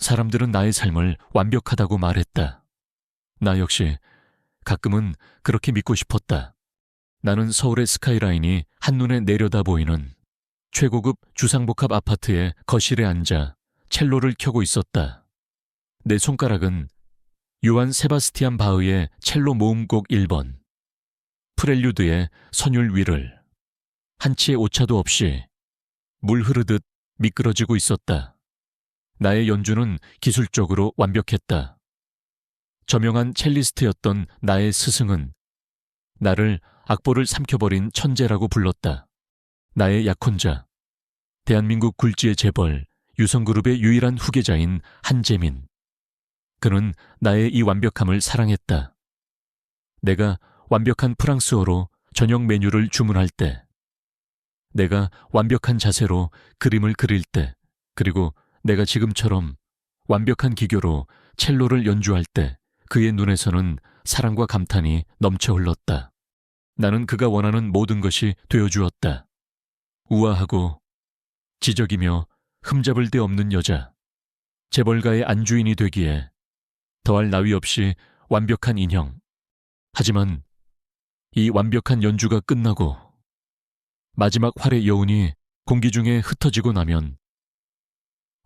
사람들은 나의 삶을 완벽하다고 말했다. 나 역시 가끔은 그렇게 믿고 싶었다. 나는 서울의 스카이라인이 한눈에 내려다 보이는 최고급 주상복합 아파트의 거실에 앉아 첼로를 켜고 있었다. 내 손가락은 요한 세바스티안 바흐의 첼로 모음곡 1번, 프렐류드의 선율 위를 한 치의 오차도 없이 물 흐르듯 미끄러지고 있었다. 나의 연주는 기술적으로 완벽했다. 저명한 첼리스트였던 나의 스승은 나를 악보를 삼켜버린 천재라고 불렀다. 나의 약혼자, 대한민국 굴지의 재벌 유성그룹의 유일한 후계자인 한재민. 그는 나의 이 완벽함을 사랑했다. 내가 완벽한 프랑스어로 저녁 메뉴를 주문할 때, 내가 완벽한 자세로 그림을 그릴 때, 그리고 내가 지금처럼 완벽한 기교로 첼로를 연주할 때 그의 눈에서는 사랑과 감탄이 넘쳐 흘렀다. 나는 그가 원하는 모든 것이 되어주었다. 우아하고 지적이며 흠잡을 데 없는 여자, 재벌가의 안주인이 되기에 더할 나위 없이 완벽한 인형. 하지만 이 완벽한 연주가 끝나고 마지막 활의 여운이 공기 중에 흩어지고 나면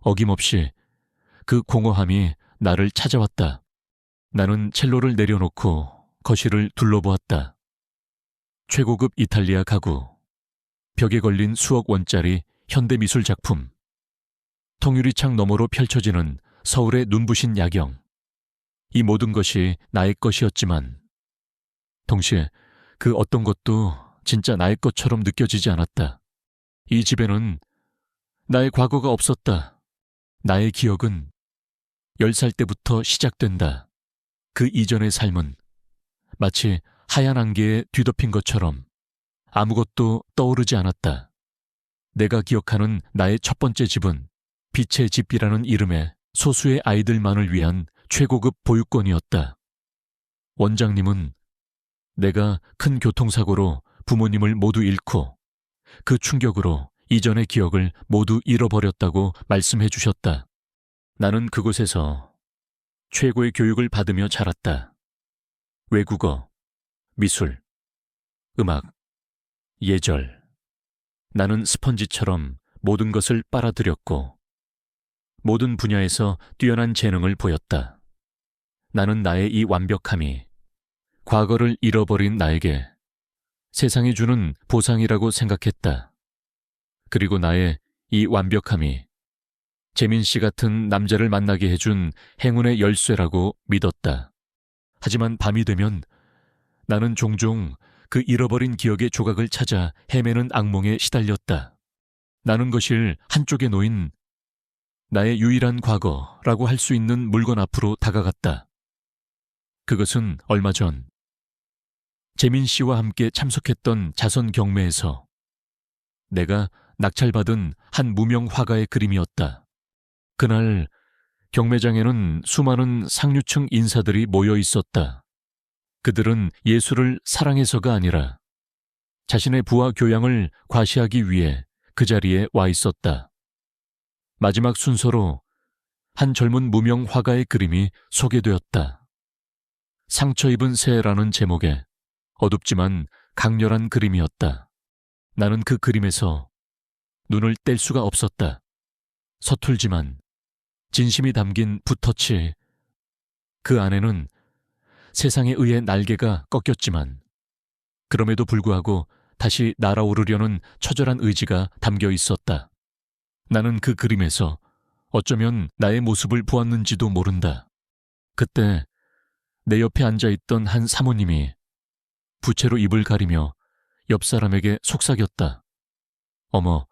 어김없이 그 공허함이 나를 찾아왔다. 나는 첼로를 내려놓고 거실을 둘러보았다. 최고급 이탈리아 가구, 벽에 걸린 수억 원짜리 현대미술 작품, 통유리창 너머로 펼쳐지는 서울의 눈부신 야경. 이 모든 것이 나의 것이었지만 동시에 그 어떤 것도 진짜 나의 것처럼 느껴지지 않았다. 이 집에는 나의 과거가 없었다. 나의 기억은 10살 때부터 시작된다. 그 이전의 삶은 마치 하얀 안개에 뒤덮인 것처럼 아무것도 떠오르지 않았다. 내가 기억하는 나의 첫 번째 집은 빛의 집이라는 이름의 소수의 아이들만을 위한 최고급 보육원이었다. 원장님은 내가 큰 교통사고로 부모님을 모두 잃고 그 충격으로 이전의 기억을 모두 잃어버렸다고 말씀해 주셨다. 나는 그곳에서 최고의 교육을 받으며 자랐다. 외국어, 미술, 음악, 예절. 나는 스펀지처럼 모든 것을 빨아들였고 모든 분야에서 뛰어난 재능을 보였다. 나는 나의 이 완벽함이 과거를 잃어버린 나에게 세상이 주는 보상이라고 생각했다. 그리고 나의 이 완벽함이 재민 씨 같은 남자를 만나게 해준 행운의 열쇠라고 믿었다. 하지만 밤이 되면 나는 종종 그 잃어버린 기억의 조각을 찾아 헤매는 악몽에 시달렸다. 나는 거실 한쪽에 놓인 나의 유일한 과거라고 할 수 있는 물건 앞으로 다가갔다. 그것은 얼마 전 재민 씨와 함께 참석했던 자선 경매에서 내가 낙찰받은 한 무명 화가의 그림이었다. 그날 경매장에는 수많은 상류층 인사들이 모여 있었다. 그들은 예술을 사랑해서가 아니라 자신의 부와 교양을 과시하기 위해 그 자리에 와 있었다. 마지막 순서로 한 젊은 무명 화가의 그림이 소개되었다. 상처 입은 새라는 제목의 어둡지만 강렬한 그림이었다. 나는 그 그림에서 눈을 뗄 수가 없었다. 서툴지만 진심이 담긴 붓터치. 그 안에는 세상에 의해 날개가 꺾였지만 그럼에도 불구하고 다시 날아오르려는 처절한 의지가 담겨 있었다. 나는 그 그림에서 어쩌면 나의 모습을 보았는지도 모른다. 그때 내 옆에 앉아있던 한 사모님이 부채로 입을 가리며 옆 사람에게 속삭였다. 어머,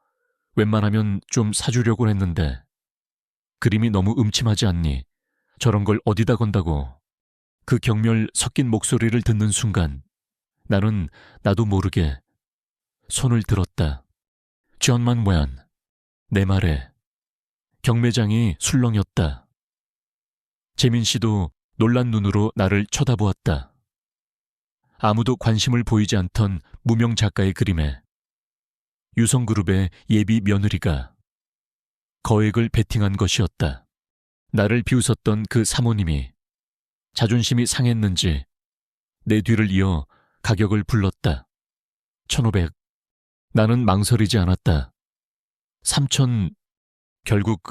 웬만하면 좀 사주려고 했는데 그림이 너무 음침하지 않니? 저런 걸 어디다 건다고. 그 경멸 섞인 목소리를 듣는 순간 나는 나도 모르게 손을 들었다. 존만 모얀. 내 말에 경매장이 술렁였다. 재민 씨도 놀란 눈으로 나를 쳐다보았다. 아무도 관심을 보이지 않던 무명 작가의 그림에 유성그룹의 예비 며느리가 거액을 베팅한 것이었다. 나를 비웃었던 그 사모님이 자존심이 상했는지 내 뒤를 이어 가격을 불렀다. 1,500. 나는 망설이지 않았다. 3,000. 결국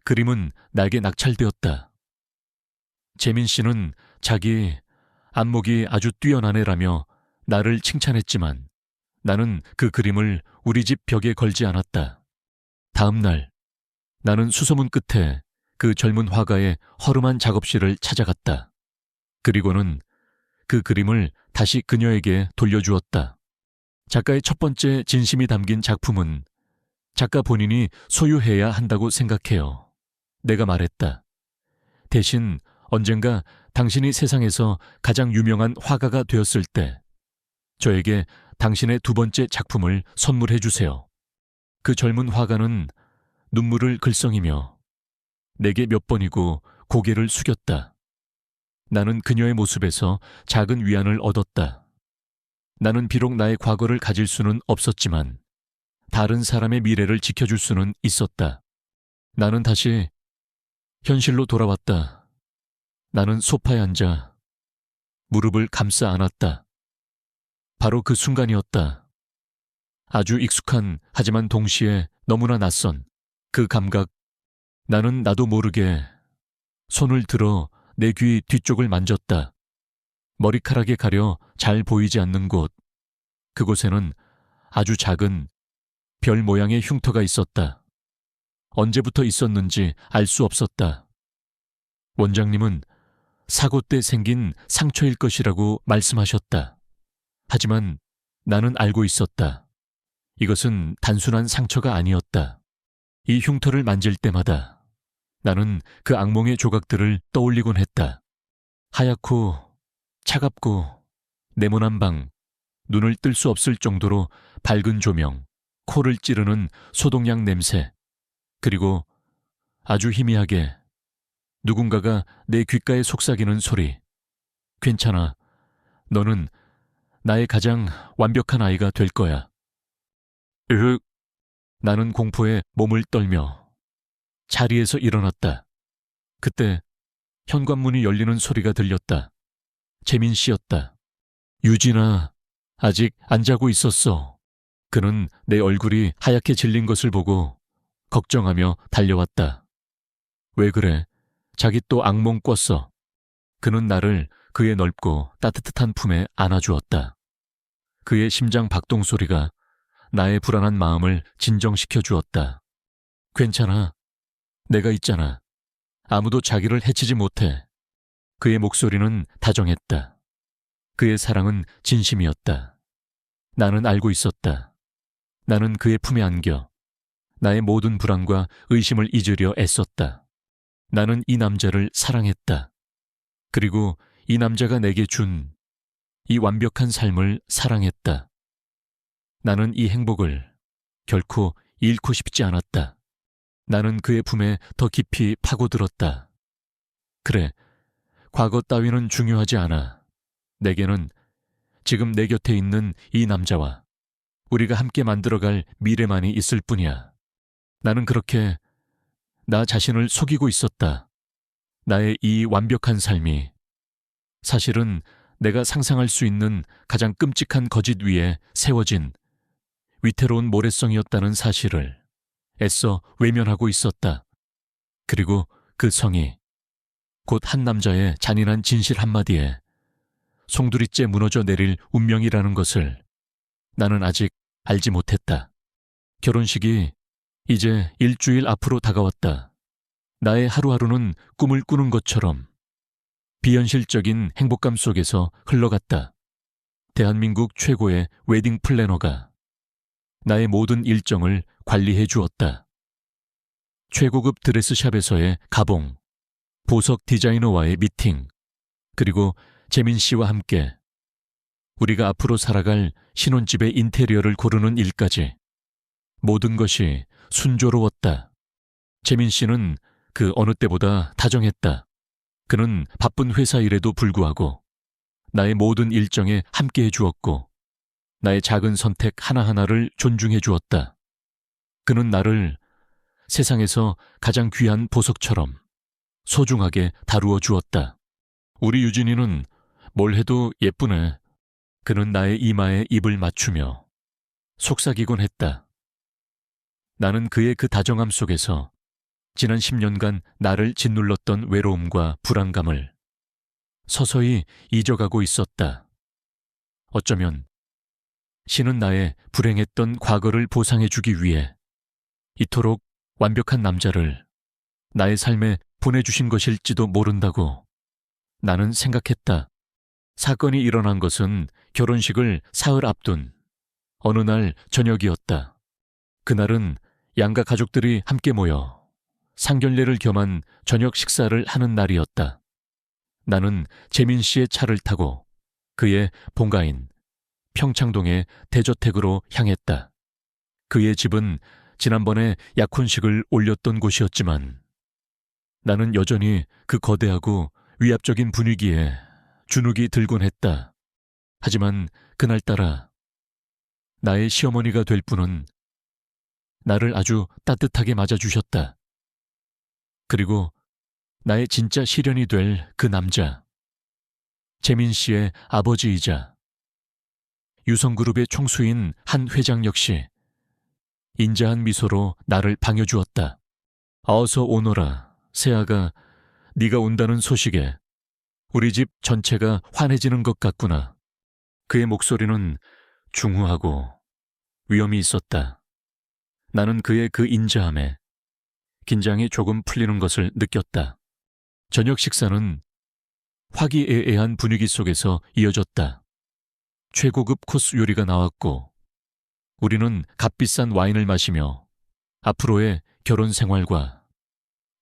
그림은 나에게 낙찰되었다. 재민 씨는 자기 안목이 아주 뛰어나네라며 나를 칭찬했지만 나는 그 그림을 우리 집 벽에 걸지 않았다. 다음 날 나는 수소문 끝에 그 젊은 화가의 허름한 작업실을 찾아갔다. 그리고는 그 그림을 다시 그녀에게 돌려주었다. 작가의 첫 번째 진심이 담긴 작품은 작가 본인이 소유해야 한다고 생각해요. 내가 말했다. 대신 언젠가 당신이 세상에서 가장 유명한 화가가 되었을 때 저에게 당신의 두 번째 작품을 선물해 주세요. 그 젊은 화가는 눈물을 글썽이며 내게 몇 번이고 고개를 숙였다. 나는 그녀의 모습에서 작은 위안을 얻었다. 나는 비록 나의 과거를 가질 수는 없었지만 다른 사람의 미래를 지켜줄 수는 있었다. 나는 다시 현실로 돌아왔다. 나는 소파에 앉아 무릎을 감싸 안았다. 바로 그 순간이었다. 아주 익숙한 하지만 동시에 너무나 낯선 그 감각. 나는 나도 모르게 손을 들어 내 귀 뒤쪽을 만졌다. 머리카락에 가려 잘 보이지 않는 곳. 그곳에는 아주 작은 별 모양의 흉터가 있었다. 언제부터 있었는지 알 수 없었다. 원장님은 사고 때 생긴 상처일 것이라고 말씀하셨다. 하지만 나는 알고 있었다. 이것은 단순한 상처가 아니었다. 이 흉터를 만질 때마다 나는 그 악몽의 조각들을 떠올리곤 했다. 하얗고 차갑고 네모난 방, 눈을 뜰 수 없을 정도로 밝은 조명, 코를 찌르는 소독약 냄새, 그리고 아주 희미하게 누군가가 내 귓가에 속삭이는 소리. 괜찮아. 너는 나의 가장 완벽한 아이가 될 거야. 나는 공포에 몸을 떨며 자리에서 일어났다. 그때 현관문이 열리는 소리가 들렸다. 재민 씨였다. 유진아, 아직 안 자고 있었어. 그는 내 얼굴이 하얗게 질린 것을 보고 걱정하며 달려왔다. 왜 그래? 자기 또 악몽 꿨어. 그는 나를 그의 넓고 따뜻한 품에 안아주었다. 그의 심장 박동 소리가 나의 불안한 마음을 진정시켜 주었다. 괜찮아. 내가 있잖아. 아무도 자기를 해치지 못해. 그의 목소리는 다정했다. 그의 사랑은 진심이었다. 나는 알고 있었다. 나는 그의 품에 안겨 나의 모든 불안과 의심을 잊으려 애썼다. 나는 이 남자를 사랑했다. 그리고 이 남자가 내게 준 이 완벽한 삶을 사랑했다. 나는 이 행복을 결코 잃고 싶지 않았다. 나는 그의 품에 더 깊이 파고들었다. 그래, 과거 따위는 중요하지 않아. 내게는 지금 내 곁에 있는 이 남자와 우리가 함께 만들어갈 미래만이 있을 뿐이야. 나는 그렇게 나 자신을 속이고 있었다. 나의 이 완벽한 삶이 사실은 내가 상상할 수 있는 가장 끔찍한 거짓 위에 세워진 위태로운 모래성이었다는 사실을 애써 외면하고 있었다. 그리고 그 성이 곧 한 남자의 잔인한 진실 한마디에 송두리째 무너져 내릴 운명이라는 것을 나는 아직 알지 못했다. 결혼식이 이제 일주일 앞으로 다가왔다. 나의 하루하루는 꿈을 꾸는 것처럼 비현실적인 행복감 속에서 흘러갔다. 대한민국 최고의 웨딩 플래너가 나의 모든 일정을 관리해 주었다. 최고급 드레스샵에서의 가봉, 보석 디자이너와의 미팅, 그리고 재민 씨와 함께 우리가 앞으로 살아갈 신혼집의 인테리어를 고르는 일까지 모든 것이 순조로웠다. 재민 씨는 그 어느 때보다 다정했다. 그는 바쁜 회사 일에도 불구하고 나의 모든 일정에 함께해 주었고 나의 작은 선택 하나하나를 존중해 주었다. 그는 나를 세상에서 가장 귀한 보석처럼 소중하게 다루어 주었다. 우리 유진이는 뭘 해도 예쁘네. 그는 나의 이마에 입을 맞추며 속삭이곤 했다. 나는 그의 그 다정함 속에서 지난 10년간 나를 짓눌렀던 외로움과 불안감을 서서히 잊어가고 있었다. 어쩌면 신은 나의 불행했던 과거를 보상해주기 위해 이토록 완벽한 남자를 나의 삶에 보내주신 것일지도 모른다고 나는 생각했다. 사건이 일어난 것은 결혼식을 사흘 앞둔 어느 날 저녁이었다. 그날은 양가 가족들이 함께 모여 상견례를 겸한 저녁 식사를 하는 날이었다. 나는 재민 씨의 차를 타고 그의 본가인 평창동의 대저택으로 향했다. 그의 집은 지난번에 약혼식을 올렸던 곳이었지만 나는 여전히 그 거대하고 위압적인 분위기에 주눅이 들곤 했다. 하지만 그날따라 나의 시어머니가 될 분은 나를 아주 따뜻하게 맞아주셨다. 그리고 나의 진짜 시련이 될 그 남자, 재민 씨의 아버지이자 유성그룹의 총수인 한 회장 역시 인자한 미소로 나를 반겨주었다. 어서 오너라, 세아가 네가 온다는 소식에 우리 집 전체가 환해지는 것 같구나. 그의 목소리는 중후하고 위엄이 있었다. 나는 그의 그 인자함에 긴장이 조금 풀리는 것을 느꼈다. 저녁 식사는 화기애애한 분위기 속에서 이어졌다. 최고급 코스 요리가 나왔고 우리는 값비싼 와인을 마시며 앞으로의 결혼 생활과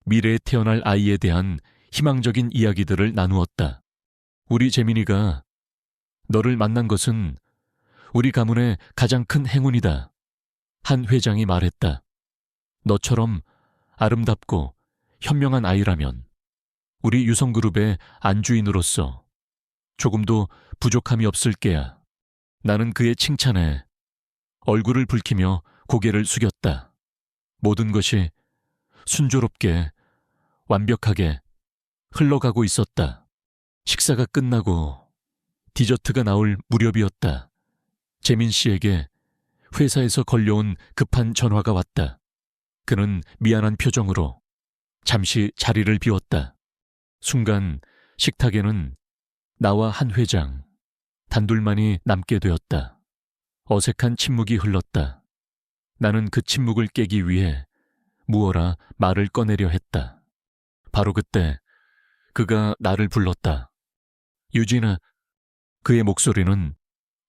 미래에 태어날 아이에 대한 희망적인 이야기들을 나누었다. 우리 재민이가 너를 만난 것은 우리 가문의 가장 큰 행운이다. 한 회장이 말했다. 너처럼 아름답고 현명한 아이라면 우리 유성그룹의 안주인으로서 조금도 부족함이 없을 게야. 나는 그의 칭찬에 얼굴을 붉히며 고개를 숙였다. 모든 것이 순조롭게 완벽하게 흘러가고 있었다. 식사가 끝나고 디저트가 나올 무렵이었다. 재민 씨에게 회사에서 걸려온 급한 전화가 왔다. 그는 미안한 표정으로 잠시 자리를 비웠다. 순간 식탁에는 나와 한 회장, 단둘만이 남게 되었다. 어색한 침묵이 흘렀다. 나는 그 침묵을 깨기 위해 무어라 말을 꺼내려 했다. 바로 그때 그가 나를 불렀다. 유진아. 그의 목소리는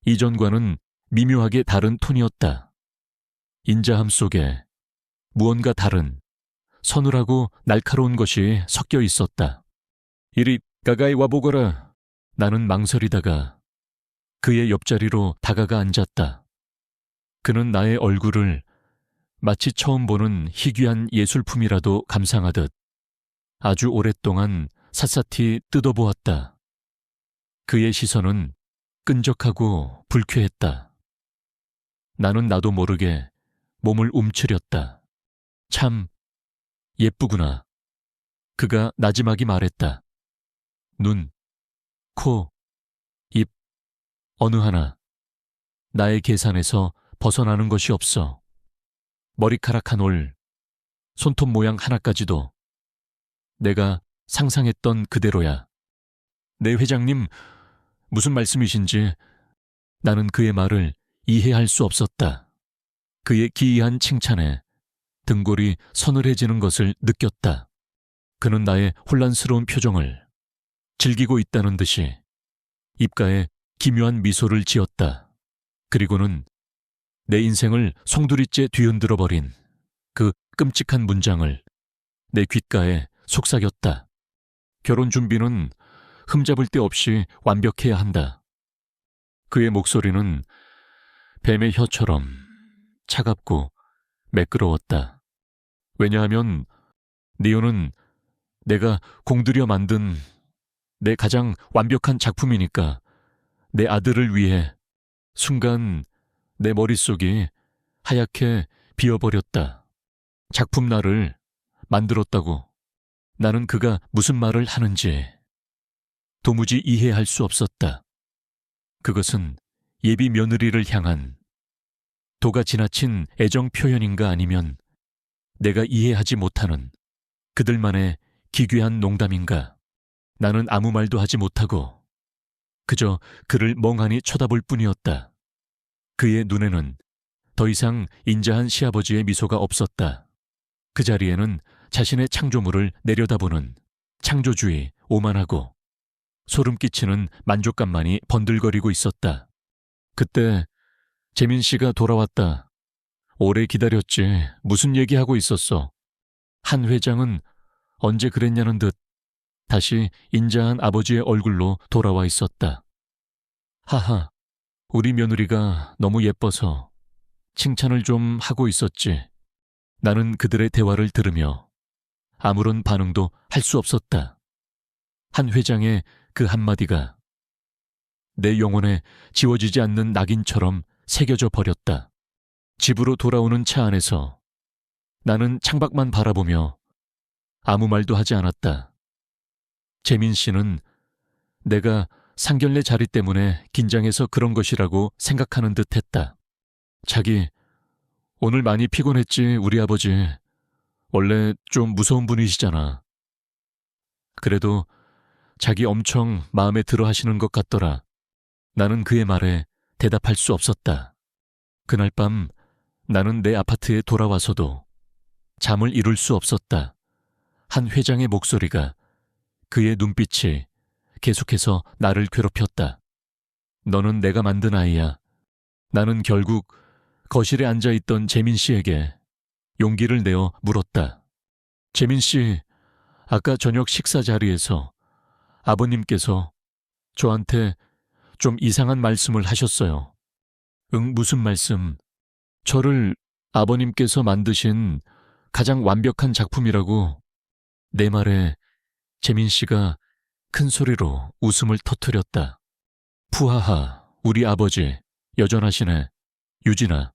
이전과는 미묘하게 다른 톤이었다. 인자함 속에 무언가 다른 서늘하고 날카로운 것이 섞여 있었다. 이리 가까이 와보거라. 나는 망설이다가 그의 옆자리로 다가가 앉았다. 그는 나의 얼굴을 마치 처음 보는 희귀한 예술품이라도 감상하듯 아주 오랫동안 샅샅이 뜯어보았다. 그의 시선은 끈적하고 불쾌했다. 나는 나도 모르게 몸을 움츠렸다. 참 예쁘구나. 그가 나지막이 말했다. 눈, 코, 입, 어느 하나 나의 계산에서 벗어나는 것이 없어. 머리카락 한 올, 손톱 모양 하나까지도 내가 상상했던 그대로야. 네 회장님, 무슨 말씀이신지 나는 그의 말을 이해할 수 없었다. 그의 기이한 칭찬에 등골이 서늘해지는 것을 느꼈다. 그는 나의 혼란스러운 표정을 즐기고 있다는 듯이 입가에 기묘한 미소를 지었다. 그리고는 내 인생을 송두리째 뒤흔들어 버린 그 끔찍한 문장을 내 귓가에 속삭였다. 결혼 준비는 흠잡을 데 없이 완벽해야 한다. 그의 목소리는 뱀의 혀처럼 차갑고 매끄러웠다. 왜냐하면 니오는 내가 공들여 만든 내 가장 완벽한 작품이니까. 내 아들을 위해. 순간 내 머릿속이 하얗게 비어버렸다. 작품 나를 만들었다고. 나는 그가 무슨 말을 하는지 도무지 이해할 수 없었다. 그것은 예비 며느리를 향한 도가 지나친 애정 표현인가 아니면 내가 이해하지 못하는 그들만의 기괴한 농담인가. 나는 아무 말도 하지 못하고 그저 그를 멍하니 쳐다볼 뿐이었다. 그의 눈에는 더 이상 인자한 시아버지의 미소가 없었다. 그 자리에는 자신의 창조물을 내려다보는 창조주의, 오만하고 소름 끼치는 만족감만이 번들거리고 있었다. 그때 재민 씨가 돌아왔다. 오래 기다렸지. 무슨 얘기하고 있었어? 한 회장은 언제 그랬냐는 듯 다시 인자한 아버지의 얼굴로 돌아와 있었다. 하하, 우리 며느리가 너무 예뻐서 칭찬을 좀 하고 있었지. 나는 그들의 대화를 들으며 아무런 반응도 할 수 없었다. 한 회장의 그 한마디가 내 영혼에 지워지지 않는 낙인처럼 새겨져 버렸다. 집으로 돌아오는 차 안에서 나는 창밖만 바라보며 아무 말도 하지 않았다. 재민 씨는 내가 상견례 자리 때문에 긴장해서 그런 것이라고 생각하는 듯 했다. 자기, 오늘 많이 피곤했지, 우리 아버지. 원래 좀 무서운 분이시잖아. 그래도 자기 엄청 마음에 들어 하시는 것 같더라. 나는 그의 말에 대답할 수 없었다. 그날 밤 나는 내 아파트에 돌아와서도 잠을 이룰 수 없었다. 한 회장의 목소리가, 그의 눈빛이 계속해서 나를 괴롭혔다. 너는 내가 만든 아이야. 나는 결국 거실에 앉아있던 재민 씨에게 용기를 내어 물었다. 재민 씨, 아까 저녁 식사 자리에서 아버님께서 저한테 좀 이상한 말씀을 하셨어요. 응, 무슨 말씀? 저를 아버님께서 만드신 가장 완벽한 작품이라고. 내 말에 재민 씨가 큰 소리로 웃음을 터뜨렸다. 푸하하, 우리 아버지 여전하시네. 유진아,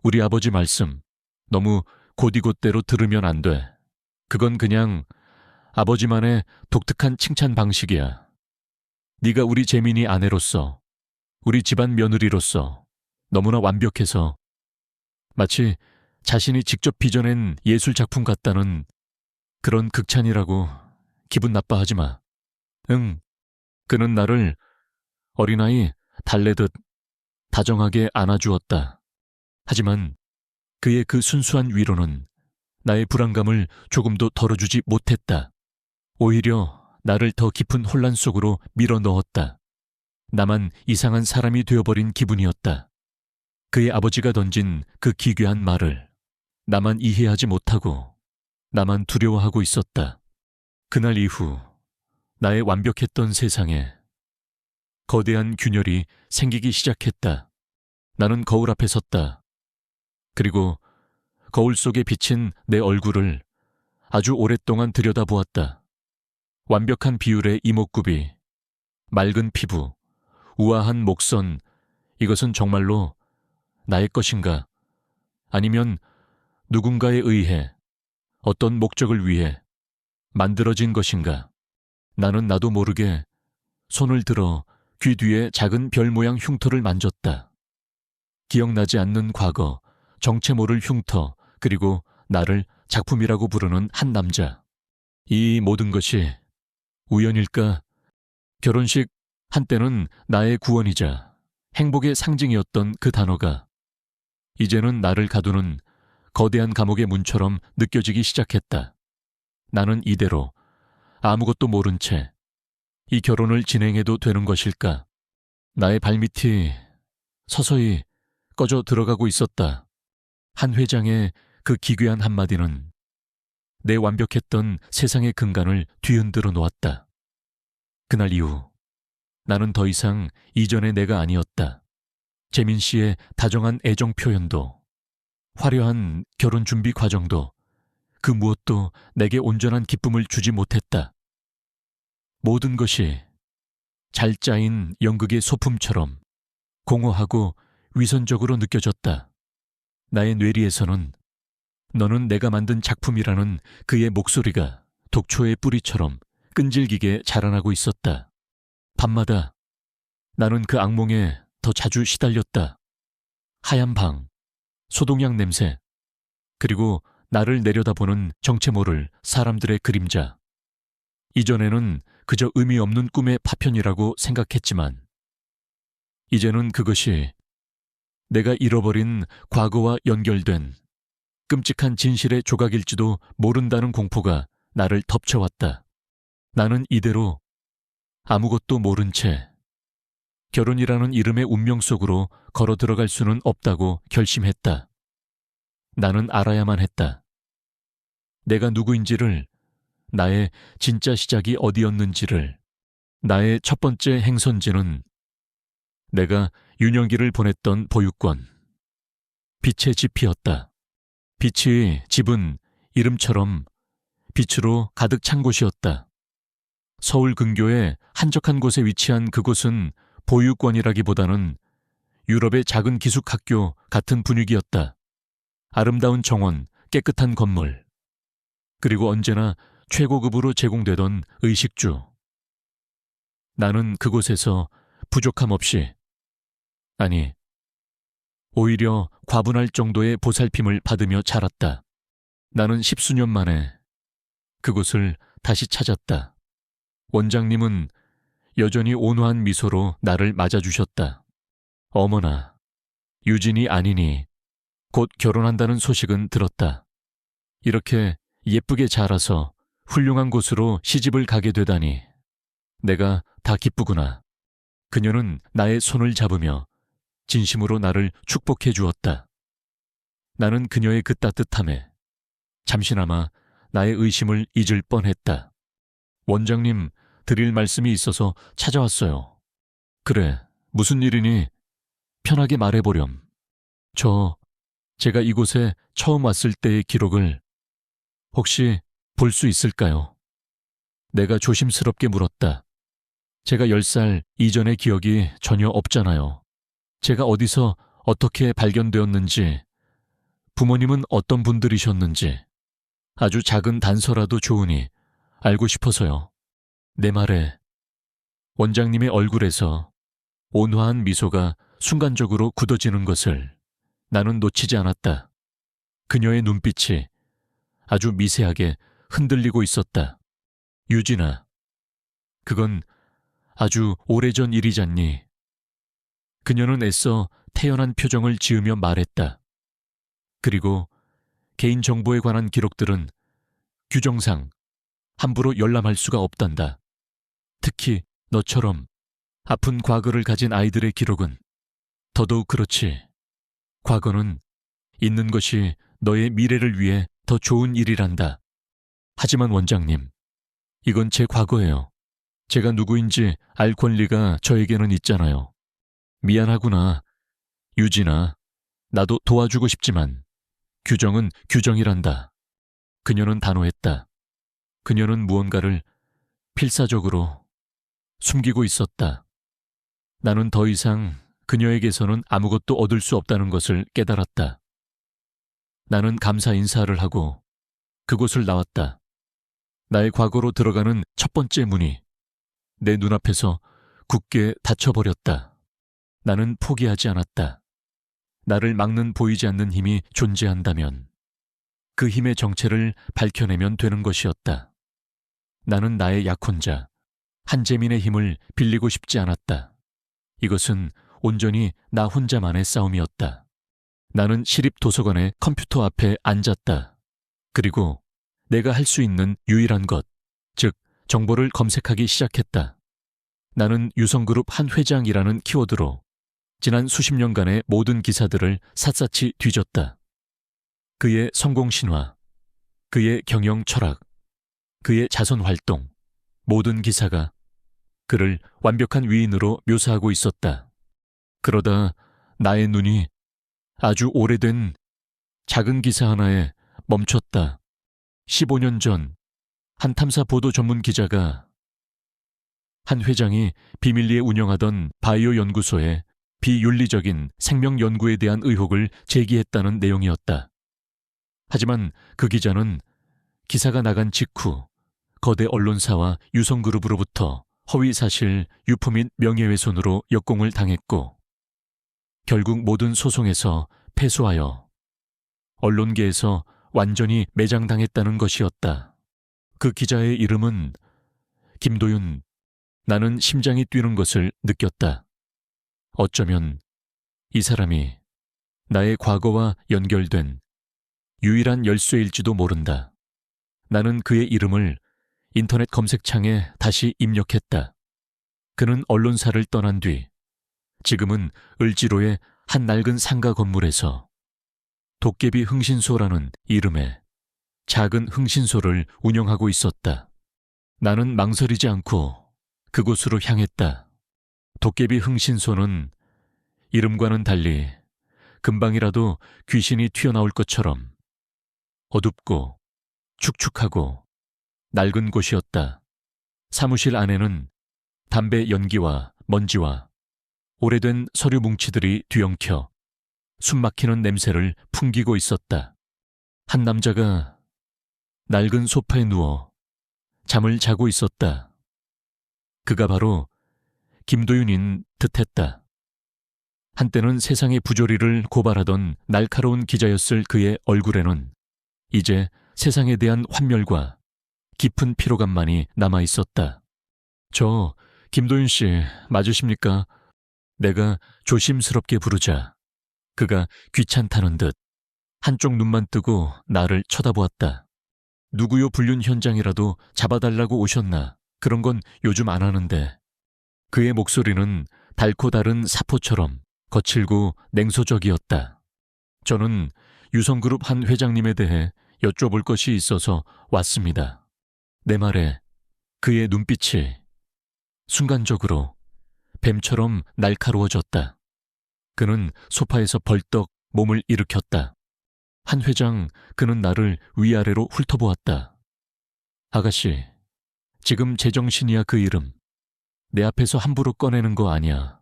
우리 아버지 말씀 너무 곧이곧대로 들으면 안 돼. 그건 그냥 아버지만의 독특한 칭찬 방식이야. 네가 우리 재민이 아내로서, 우리 집안 며느리로서 너무나 완벽해서 마치 자신이 직접 빚어낸 예술 작품 같다는 그런 극찬이라고. 기분 나빠하지 마. 응, 그는 나를 어린아이 달래듯 다정하게 안아주었다. 하지만 그의 그 순수한 위로는 나의 불안감을 조금도 덜어주지 못했다. 오히려 나를 더 깊은 혼란 속으로 밀어 넣었다. 나만 이상한 사람이 되어버린 기분이었다. 그의 아버지가 던진 그 기괴한 말을 나만 이해하지 못하고 나만 두려워하고 있었다. 그날 이후 나의 완벽했던 세상에 거대한 균열이 생기기 시작했다. 나는 거울 앞에 섰다. 그리고 거울 속에 비친 내 얼굴을 아주 오랫동안 들여다보았다. 완벽한 비율의 이목구비, 맑은 피부, 우아한 목선, 이것은 정말로 나의 것인가? 아니면 누군가에 의해, 어떤 목적을 위해 만들어진 것인가? 나는 나도 모르게 손을 들어 귀 뒤에 작은 별 모양 흉터를 만졌다. 기억나지 않는 과거, 정체 모를 흉터, 그리고 나를 작품이라고 부르는 한 남자. 이 모든 것이 우연일까? 결혼식 한때는 나의 구원이자 행복의 상징이었던 그 단어가 이제는 나를 가두는 거대한 감옥의 문처럼 느껴지기 시작했다. 나는 이대로 아무것도 모른 채 이 결혼을 진행해도 되는 것일까? 나의 발밑이 서서히 꺼져 들어가고 있었다. 한 회장의 그 기괴한 한마디는 내 완벽했던 세상의 근간을 뒤흔들어 놓았다. 그날 이후 나는 더 이상 이전의 내가 아니었다. 재민 씨의 다정한 애정 표현도, 화려한 결혼 준비 과정도, 그 무엇도 내게 온전한 기쁨을 주지 못했다. 모든 것이 잘 짜인 연극의 소품처럼 공허하고 위선적으로 느껴졌다. 나의 뇌리에서는 너는 내가 만든 작품이라는 그의 목소리가 독초의 뿌리처럼 끈질기게 자라나고 있었다. 밤마다 나는 그 악몽에 더 자주 시달렸다. 하얀 방, 소독약 냄새, 그리고 나를 내려다보는 정체 모를 사람들의 그림자. 이전에는 그저 의미 없는 꿈의 파편이라고 생각했지만 이제는 그것이 내가 잃어버린 과거와 연결된 끔찍한 진실의 조각일지도 모른다는 공포가 나를 덮쳐왔다. 나는 이대로 아무것도 모른 채 결혼이라는 이름의 운명 속으로 걸어 들어갈 수는 없다고 결심했다. 나는 알아야만 했다. 내가 누구인지를, 나의 진짜 시작이 어디였는지를. 나의 첫 번째 행선지는 내가 윤영기를 보냈던 보육원. 빛의 집이었다. 빛의 집은 이름처럼 빛으로 가득 찬 곳이었다. 서울 근교의 한적한 곳에 위치한 그곳은 보육원이라기보다는 유럽의 작은 기숙학교 같은 분위기였다. 아름다운 정원, 깨끗한 건물, 그리고 언제나 최고급으로 제공되던 의식주. 나는 그곳에서 부족함 없이, 아니, 오히려 과분할 정도의 보살핌을 받으며 자랐다. 나는 10수년 만에 그곳을 다시 찾았다. 원장님은 여전히 온화한 미소로 나를 맞아주셨다. 어머나, 유진이 아니니 곧 결혼한다는 소식은 들었다. 이렇게 예쁘게 자라서 훌륭한 곳으로 시집을 가게 되다니 내가 다 기쁘구나. 그녀는 나의 손을 잡으며 진심으로 나를 축복해 주었다. 나는 그녀의 그 따뜻함에 잠시나마 나의 의심을 잊을 뻔했다. 원장님, 드릴 말씀이 있어서 찾아왔어요. 그래, 무슨 일이니? 편하게 말해보렴. 제가 이곳에 처음 왔을 때의 기록을 혹시 볼 수 있을까요? 내가 조심스럽게 물었다. 제가 10살 이전의 기억이 전혀 없잖아요. 제가 어디서 어떻게 발견되었는지, 부모님은 어떤 분들이셨는지, 아주 작은 단서라도 좋으니 알고 싶어서요. 내 말에 원장님의 얼굴에서 온화한 미소가 순간적으로 굳어지는 것을 나는 놓치지 않았다. 그녀의 눈빛이 아주 미세하게 흔들리고 있었다. 유진아, 그건 아주 오래전 일이잖니. 그녀는 애써 태연한 표정을 지으며 말했다. 그리고 개인정보에 관한 기록들은 규정상 함부로 열람할 수가 없단다. 특히 너처럼 아픈 과거를 가진 아이들의 기록은 더더욱 그렇지. 과거는 있는 것이 너의 미래를 위해 더 좋은 일이란다. 하지만 원장님, 이건 제 과거예요. 제가 누구인지 알 권리가 저에게는 있잖아요. 미안하구나, 유진아. 나도 도와주고 싶지만 규정은 규정이란다. 그녀는 단호했다. 그녀는 무언가를 필사적으로 숨기고 있었다. 나는 더 이상 그녀에게서는 아무것도 얻을 수 없다는 것을 깨달았다. 나는 감사 인사를 하고 그곳을 나왔다. 나의 과거로 들어가는 첫 번째 문이 내 눈앞에서 굳게 닫혀버렸다. 나는 포기하지 않았다. 나를 막는 보이지 않는 힘이 존재한다면 그 힘의 정체를 밝혀내면 되는 것이었다. 나는 나의 약혼자, 한재민의 힘을 빌리고 싶지 않았다. 이것은 온전히 나 혼자만의 싸움이었다. 나는 시립도서관의 컴퓨터 앞에 앉았다. 그리고 내가 할 수 있는 유일한 것, 즉 정보를 검색하기 시작했다. 나는 유성그룹 한 회장이라는 키워드로 지난 수십 년간의 모든 기사들을 샅샅이 뒤졌다. 그의 성공 신화, 그의 경영 철학, 그의 자선 활동, 모든 기사가 그를 완벽한 위인으로 묘사하고 있었다. 그러다 나의 눈이 아주 오래된 작은 기사 하나에 멈췄다. 15년 전 한 탐사 보도 전문 기자가 한 회장이 비밀리에 운영하던 바이오 연구소에 비윤리적인 생명 연구에 대한 의혹을 제기했다는 내용이었다. 하지만 그 기자는 기사가 나간 직후 거대 언론사와 유성그룹으로부터 허위사실, 유포 및 명예훼손으로 역공을 당했고 결국 모든 소송에서 패소하여 언론계에서 완전히 매장당했다는 것이었다. 그 기자의 이름은 김도윤. 나는 심장이 뛰는 것을 느꼈다. 어쩌면 이 사람이 나의 과거와 연결된 유일한 열쇠일지도 모른다. 나는 그의 이름을 인터넷 검색창에 다시 입력했다. 그는 언론사를 떠난 뒤 지금은 을지로의 한 낡은 상가 건물에서 도깨비 흥신소라는 이름의 작은 흥신소를 운영하고 있었다. 나는 망설이지 않고 그곳으로 향했다. 도깨비 흥신소는 이름과는 달리 금방이라도 귀신이 튀어나올 것처럼 어둡고 축축하고 낡은 곳이었다. 사무실 안에는 담배 연기와 먼지와 오래된 서류 뭉치들이 뒤엉켜 숨막히는 냄새를 풍기고 있었다. 한 남자가 낡은 소파에 누워 잠을 자고 있었다. 그가 바로 김도윤인 듯했다. 한때는 세상의 부조리를 고발하던 날카로운 기자였을 그의 얼굴에는 이제 세상에 대한 환멸과 깊은 피로감만이 남아있었다. 저 김도윤 씨 맞으십니까? 내가 조심스럽게 부르자 그가 귀찮다는 듯 한쪽 눈만 뜨고 나를 쳐다보았다. 누구요 불륜 현장이라도 잡아달라고 오셨나? 그런 건 요즘 안 하는데. 그의 목소리는 달고 다른 사포처럼 거칠고 냉소적이었다. 저는 유성그룹 한 회장님에 대해 여쭤볼 것이 있어서 왔습니다. 내 말에 그의 눈빛이 순간적으로 뱀처럼 날카로워졌다. 그는 소파에서 벌떡 몸을 일으켰다. 한 회장, 그는 나를 위아래로 훑어보았다. 아가씨, 지금 제정신이야 그 이름. 내 앞에서 함부로 꺼내는 거 아니야.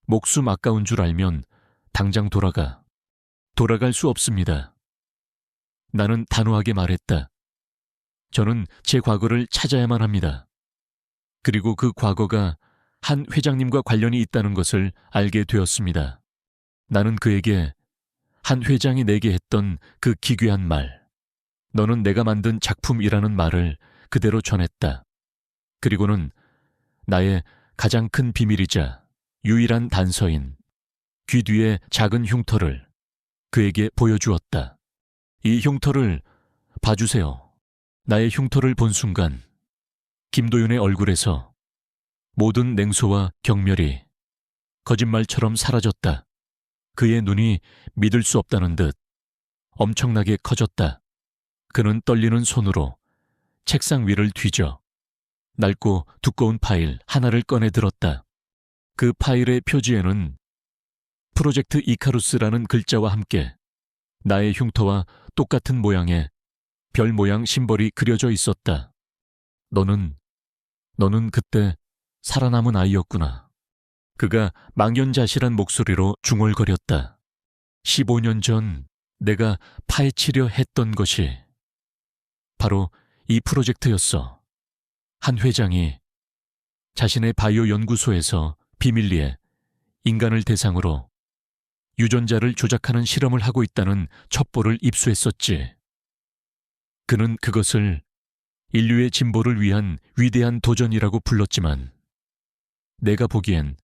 목숨 아까운 줄 알면 당장 돌아가. 돌아갈 수 없습니다. 나는 단호하게 말했다. 저는 제 과거를 찾아야만 합니다. 그리고 그 과거가 한 회장님과 관련이 있다는 것을 알게 되었습니다. 나는 그에게 한 회장이 내게 했던 그 기괴한 말, 너는 내가 만든 작품이라는 말을 그대로 전했다. 그리고는 나의 가장 큰 비밀이자 유일한 단서인 귀 뒤의 작은 흉터를 그에게 보여주었다. 이 흉터를 봐주세요. 나의 흉터를 본 순간 김도윤의 얼굴에서 모든 냉소와 경멸이 거짓말처럼 사라졌다. 그의 눈이 믿을 수 없다는 듯 엄청나게 커졌다. 그는 떨리는 손으로 책상 위를 뒤져 낡고 두꺼운 파일 하나를 꺼내 들었다. 그 파일의 표지에는 프로젝트 이카루스라는 글자와 함께 나의 흉터와 똑같은 모양의 별 모양 심벌이 그려져 있었다. 너는 그때 살아남은 아이였구나. 그가 망연자실한 목소리로 중얼거렸다. 15년 전 내가 파헤치려 했던 것이 바로 이 프로젝트였어. 한 회장이 자신의 바이오 연구소에서 비밀리에 인간을 대상으로 유전자를 조작하는 실험을 하고 있다는 첩보를 입수했었지. 그는 그것을 인류의 진보를 위한 위대한 도전이라고 불렀지만 내가 보기엔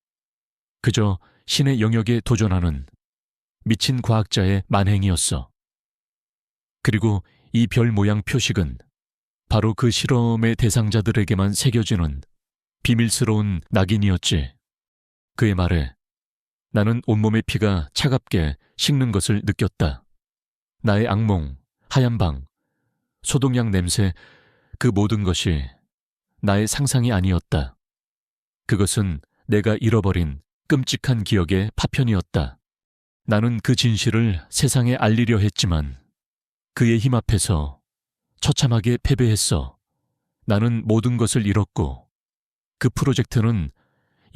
그저 신의 영역에 도전하는 미친 과학자의 만행이었어. 그리고 이 별 모양 표식은 바로 그 실험의 대상자들에게만 새겨지는 비밀스러운 낙인이었지. 그의 말에 나는 온몸의 피가 차갑게 식는 것을 느꼈다. 나의 악몽, 하얀 방, 소독약 냄새, 그 모든 것이 나의 상상이 아니었다. 그것은 내가 잃어버린 끔찍한 기억의 파편이었다. 나는 그 진실을 세상에 알리려 했지만 그의 힘 앞에서 처참하게 패배했어. 나는 모든 것을 잃었고 그 프로젝트는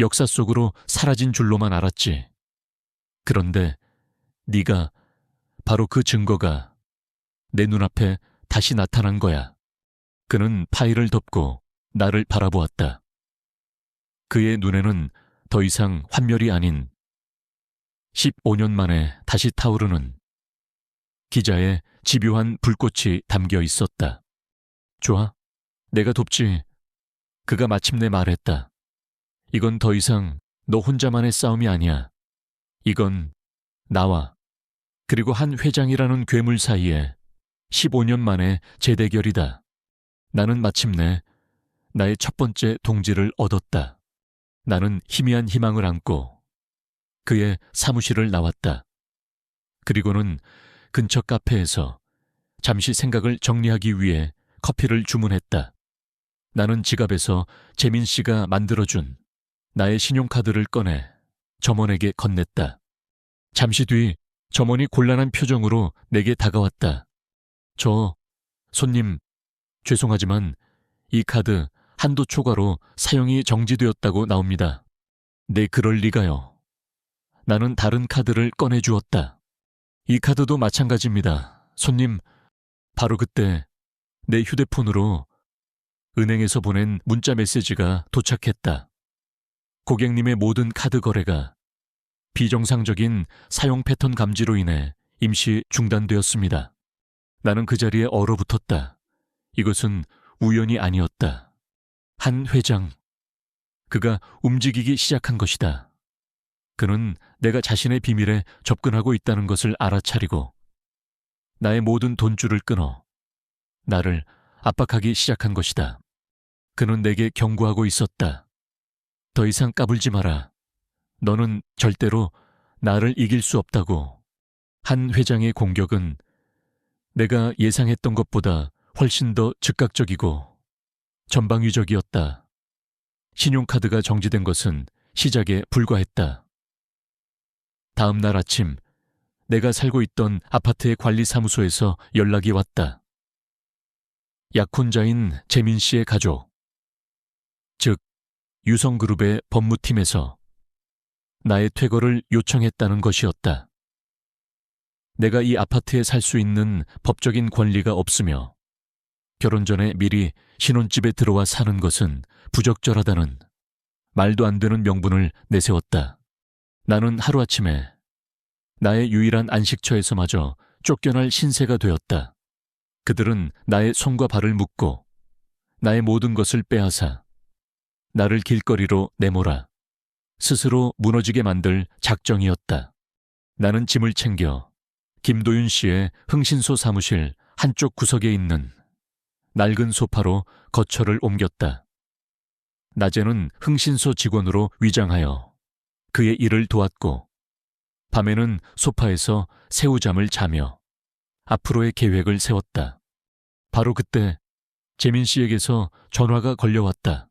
역사 속으로 사라진 줄로만 알았지. 그런데 네가 바로 그 증거가 내 눈앞에 다시 나타난 거야. 그는 파일을 덮고 나를 바라보았다. 그의 눈에는 더 이상 환멸이 아닌 15년 만에 다시 타오르는 기자의 집요한 불꽃이 담겨 있었다. 좋아, 내가 돕지. 그가 마침내 말했다. 이건 더 이상 너 혼자만의 싸움이 아니야. 이건 나와 그리고 한 회장이라는 괴물 사이에 15년 만의 재대결이다. 나는 마침내 나의 첫 번째 동지를 얻었다. 나는 희미한 희망을 안고 그의 사무실을 나왔다. 그리고는 근처 카페에서 잠시 생각을 정리하기 위해 커피를 주문했다. 나는 지갑에서 재민 씨가 만들어준 나의 신용카드를 꺼내 점원에게 건넸다. 잠시 뒤 점원이 곤란한 표정으로 내게 다가왔다. 손님, 죄송하지만 이 카드 한도 초과로 사용이 정지되었다고 나옵니다. 네, 그럴 리가요. 나는 다른 카드를 꺼내주었다. 이 카드도 마찬가지입니다. 손님, 바로 그때 내 휴대폰으로 은행에서 보낸 문자 메시지가 도착했다. 고객님의 모든 카드 거래가 비정상적인 사용 패턴 감지로 인해 임시 중단되었습니다. 나는 그 자리에 얼어붙었다. 이것은 우연이 아니었다. 한 회장, 그가 움직이기 시작한 것이다. 그는 내가 자신의 비밀에 접근하고 있다는 것을 알아차리고 나의 모든 돈줄을 끊어 나를 압박하기 시작한 것이다. 그는 내게 경고하고 있었다. 더 이상 까불지 마라. 너는 절대로 나를 이길 수 없다고. 한 회장의 공격은 내가 예상했던 것보다 훨씬 더 즉각적이고 전방위적이었다. 신용카드가 정지된 것은 시작에 불과했다. 다음 날 아침, 내가 살고 있던 아파트의 관리사무소에서 연락이 왔다. 약혼자인 재민 씨의 가족, 즉 유성그룹의 법무팀에서 나의 퇴거를 요청했다는 것이었다. 내가 이 아파트에 살 수 있는 법적인 권리가 없으며 결혼 전에 미리 신혼집에 들어와 사는 것은 부적절하다는 말도 안 되는 명분을 내세웠다. 나는 하루아침에 나의 유일한 안식처에서마저 쫓겨날 신세가 되었다. 그들은 나의 손과 발을 묶고 나의 모든 것을 빼앗아 나를 길거리로 내몰아 스스로 무너지게 만들 작정이었다. 나는 짐을 챙겨 김도윤 씨의 흥신소 사무실 한쪽 구석에 있는 낡은 소파로 거처를 옮겼다. 낮에는 흥신소 직원으로 위장하여 그의 일을 도왔고 밤에는 소파에서 새우잠을 자며 앞으로의 계획을 세웠다. 바로 그때 재민 씨에게서 전화가 걸려왔다.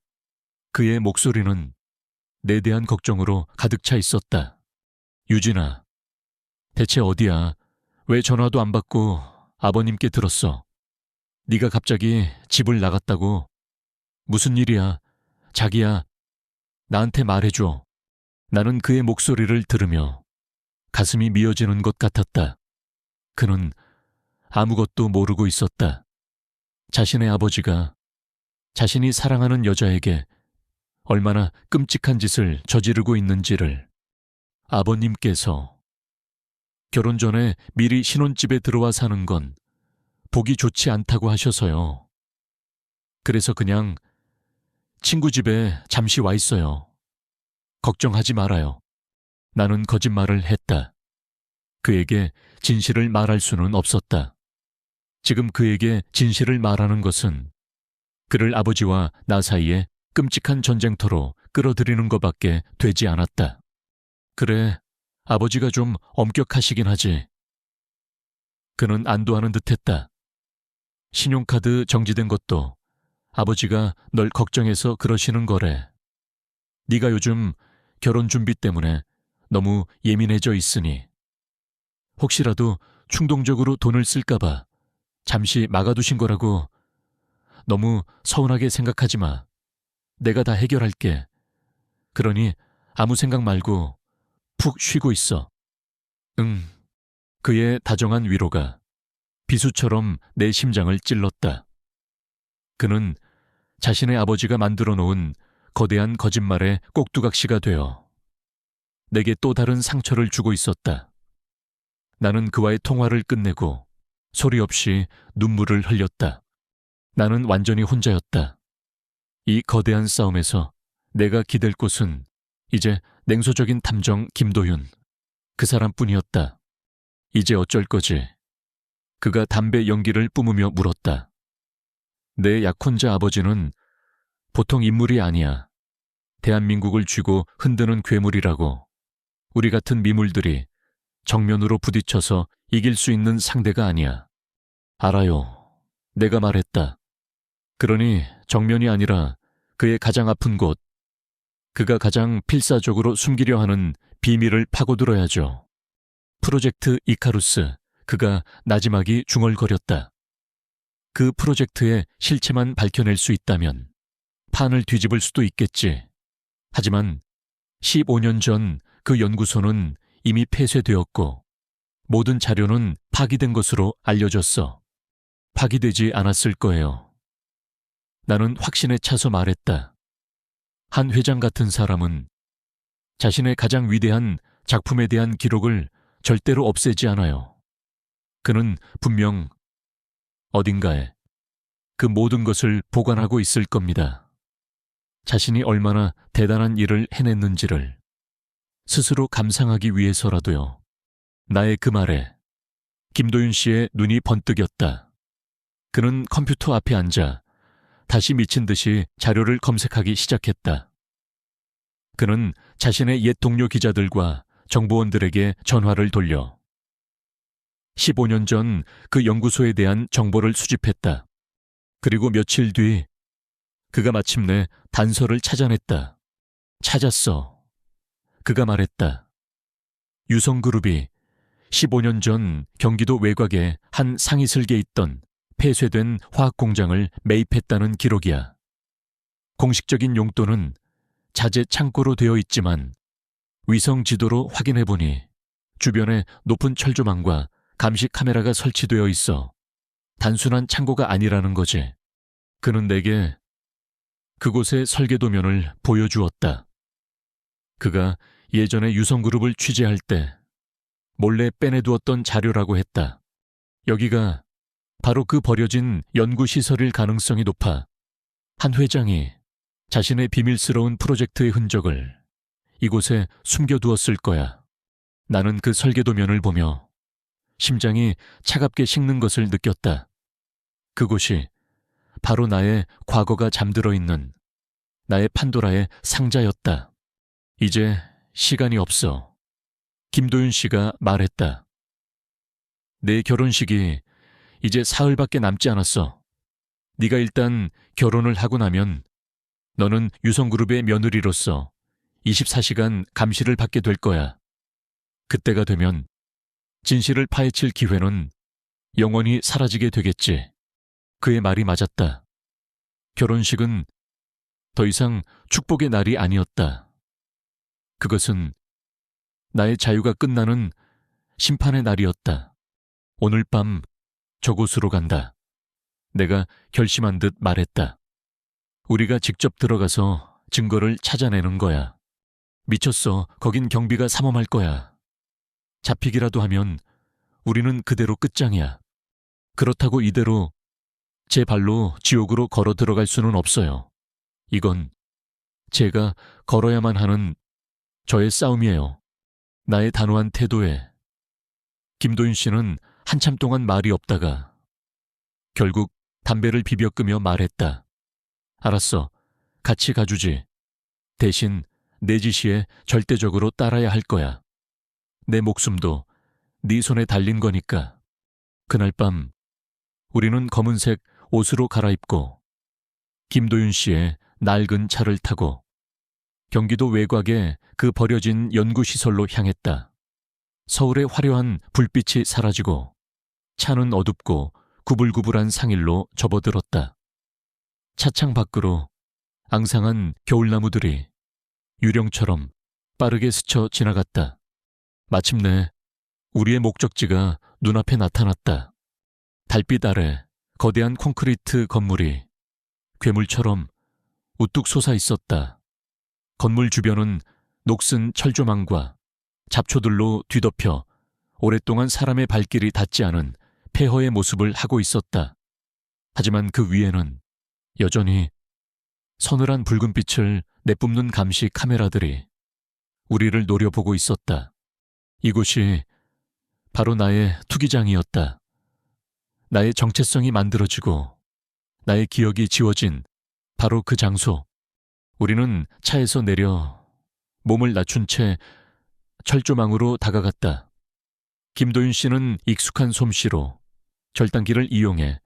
그의 목소리는 내 대한 걱정으로 가득 차 있었다. 유진아, 대체 어디야? 왜 전화도 안 받고 아버님께 들었어? 네가 갑자기 집을 나갔다고? 무슨 일이야? 자기야, 나한테 말해줘. 나는 그의 목소리를 들으며 가슴이 미어지는 것 같았다. 그는 아무것도 모르고 있었다. 자신의 아버지가 자신이 사랑하는 여자에게 얼마나 끔찍한 짓을 저지르고 있는지를 아버님께서 결혼 전에 미리 신혼집에 들어와 사는 건 보기 좋지 않다고 하셔서요. 그래서 그냥 친구 집에 잠시 와 있어요. 걱정하지 말아요. 나는 거짓말을 했다. 그에게 진실을 말할 수는 없었다. 지금 그에게 진실을 말하는 것은 그를 아버지와 나 사이에 끔찍한 전쟁터로 끌어들이는 것밖에 되지 않았다. 그래, 아버지가 좀 엄격하시긴 하지. 그는 안도하는 듯했다. 신용카드 정지된 것도 아버지가 널 걱정해서 그러시는 거래. 네가 요즘 결혼 준비 때문에 너무 예민해져 있으니 혹시라도 충동적으로 돈을 쓸까봐 잠시 막아두신 거라고. 너무 서운하게 생각하지 마. 내가 다 해결할게. 그러니 아무 생각 말고 푹 쉬고 있어. 응. 그의 다정한 위로가 비수처럼 내 심장을 찔렀다. 그는 자신의 아버지가 만들어 놓은 거대한 거짓말의 꼭두각시가 되어 내게 또 다른 상처를 주고 있었다. 나는 그와의 통화를 끝내고 소리 없이 눈물을 흘렸다. 나는 완전히 혼자였다. 이 거대한 싸움에서 내가 기댈 곳은 이제 냉소적인 탐정 김도윤, 그 사람뿐이었다. 이제 어쩔 거지? 그가 담배 연기를 뿜으며 물었다. 내 약혼자 아버지는 보통 인물이 아니야. 대한민국을 쥐고 흔드는 괴물이라고. 우리 같은 미물들이 정면으로 부딪혀서 이길 수 있는 상대가 아니야. 알아요. 내가 말했다. 그러니 정면이 아니라 그의 가장 아픈 곳, 그가 가장 필사적으로 숨기려 하는 비밀을 파고들어야죠. 프로젝트 이카루스, 그가 나지막이 중얼거렸다. 그 프로젝트의 실체만 밝혀낼 수 있다면 판을 뒤집을 수도 있겠지. 하지만 15년 전 그 연구소는 이미 폐쇄되었고 모든 자료는 파기된 것으로 알려졌어. 파기되지 않았을 거예요. 나는 확신에 차서 말했다. 한 회장 같은 사람은 자신의 가장 위대한 작품에 대한 기록을 절대로 없애지 않아요. 그는 분명 어딘가에 그 모든 것을 보관하고 있을 겁니다. 자신이 얼마나 대단한 일을 해냈는지를 스스로 감상하기 위해서라도요. 나의 그 말에 김도윤 씨의 눈이 번뜩였다. 그는 컴퓨터 앞에 앉아 다시 미친 듯이 자료를 검색하기 시작했다. 그는 자신의 옛 동료 기자들과 정보원들에게 전화를 돌려 15년 전 그 연구소에 대한 정보를 수집했다. 그리고 며칠 뒤 그가 마침내 단서를 찾아냈다. 찾았어. 그가 말했다. 유성그룹이 15년 전 경기도 외곽에 한 상이슬게 있던 폐쇄된 화학공장을 매입했다는 기록이야. 공식적인 용도는 자재 창고로 되어 있지만 위성 지도로 확인해보니 주변에 높은 철조망과 감시 카메라가 설치되어 있어 단순한 창고가 아니라는 거지. 그는 내게 그곳의 설계도면을 보여주었다. 그가 예전에 유성그룹을 취재할 때 몰래 빼내두었던 자료라고 했다. 여기가 바로 그 버려진 연구시설일 가능성이 높아 한 회장이 자신의 비밀스러운 프로젝트의 흔적을 이곳에 숨겨두었을 거야. 나는 그 설계도면을 보며 심장이 차갑게 식는 것을 느꼈다. 그곳이 바로 나의 과거가 잠들어 있는 나의 판도라의 상자였다. 이제 시간이 없어. 김도윤 씨가 말했다. 내 결혼식이 이제 사흘밖에 남지 않았어. 네가 일단 결혼을 하고 나면 너는 유성그룹의 며느리로서 24시간 감시를 받게 될 거야. 그때가 되면 진실을 파헤칠 기회는 영원히 사라지게 되겠지. 그의 말이 맞았다. 결혼식은 더 이상 축복의 날이 아니었다. 그것은 나의 자유가 끝나는 심판의 날이었다. 오늘 밤 저곳으로 간다. 내가 결심한 듯 말했다. 우리가 직접 들어가서 증거를 찾아내는 거야. 미쳤어. 거긴 경비가 삼엄할 거야. 잡히기라도 하면 우리는 그대로 끝장이야. 그렇다고 이대로 제 발로 지옥으로 걸어 들어갈 수는 없어요. 이건 제가 걸어야만 하는 저의 싸움이에요. 나의 단호한 태도에 김도윤 씨는 한참 동안 말이 없다가 결국 담배를 비벼 끄며 말했다. 알았어. 같이 가주지. 대신 내 지시에 절대적으로 따라야 할 거야. 내 목숨도 네 손에 달린 거니까. 그날 밤 우리는 검은색 옷으로 갈아입고 김도윤 씨의 낡은 차를 타고 경기도 외곽의 그 버려진 연구시설로 향했다. 서울의 화려한 불빛이 사라지고 차는 어둡고 구불구불한 상일로 접어들었다. 차창 밖으로 앙상한 겨울나무들이 유령처럼 빠르게 스쳐 지나갔다. 마침내 우리의 목적지가 눈앞에 나타났다. 달빛 아래 거대한 콘크리트 건물이 괴물처럼 우뚝 솟아 있었다. 건물 주변은 녹슨 철조망과 잡초들로 뒤덮여 오랫동안 사람의 발길이 닿지 않은 폐허의 모습을 하고 있었다. 하지만 그 위에는 여전히 서늘한 붉은빛을 내뿜는 감시 카메라들이 우리를 노려보고 있었다. 이곳이 바로 나의 투기장이었다. 나의 정체성이 만들어지고 나의 기억이 지워진 바로 그 장소. 우리는 차에서 내려 몸을 낮춘 채 철조망으로 다가갔다. 김도윤 씨는 익숙한 솜씨로 절단기를 이용해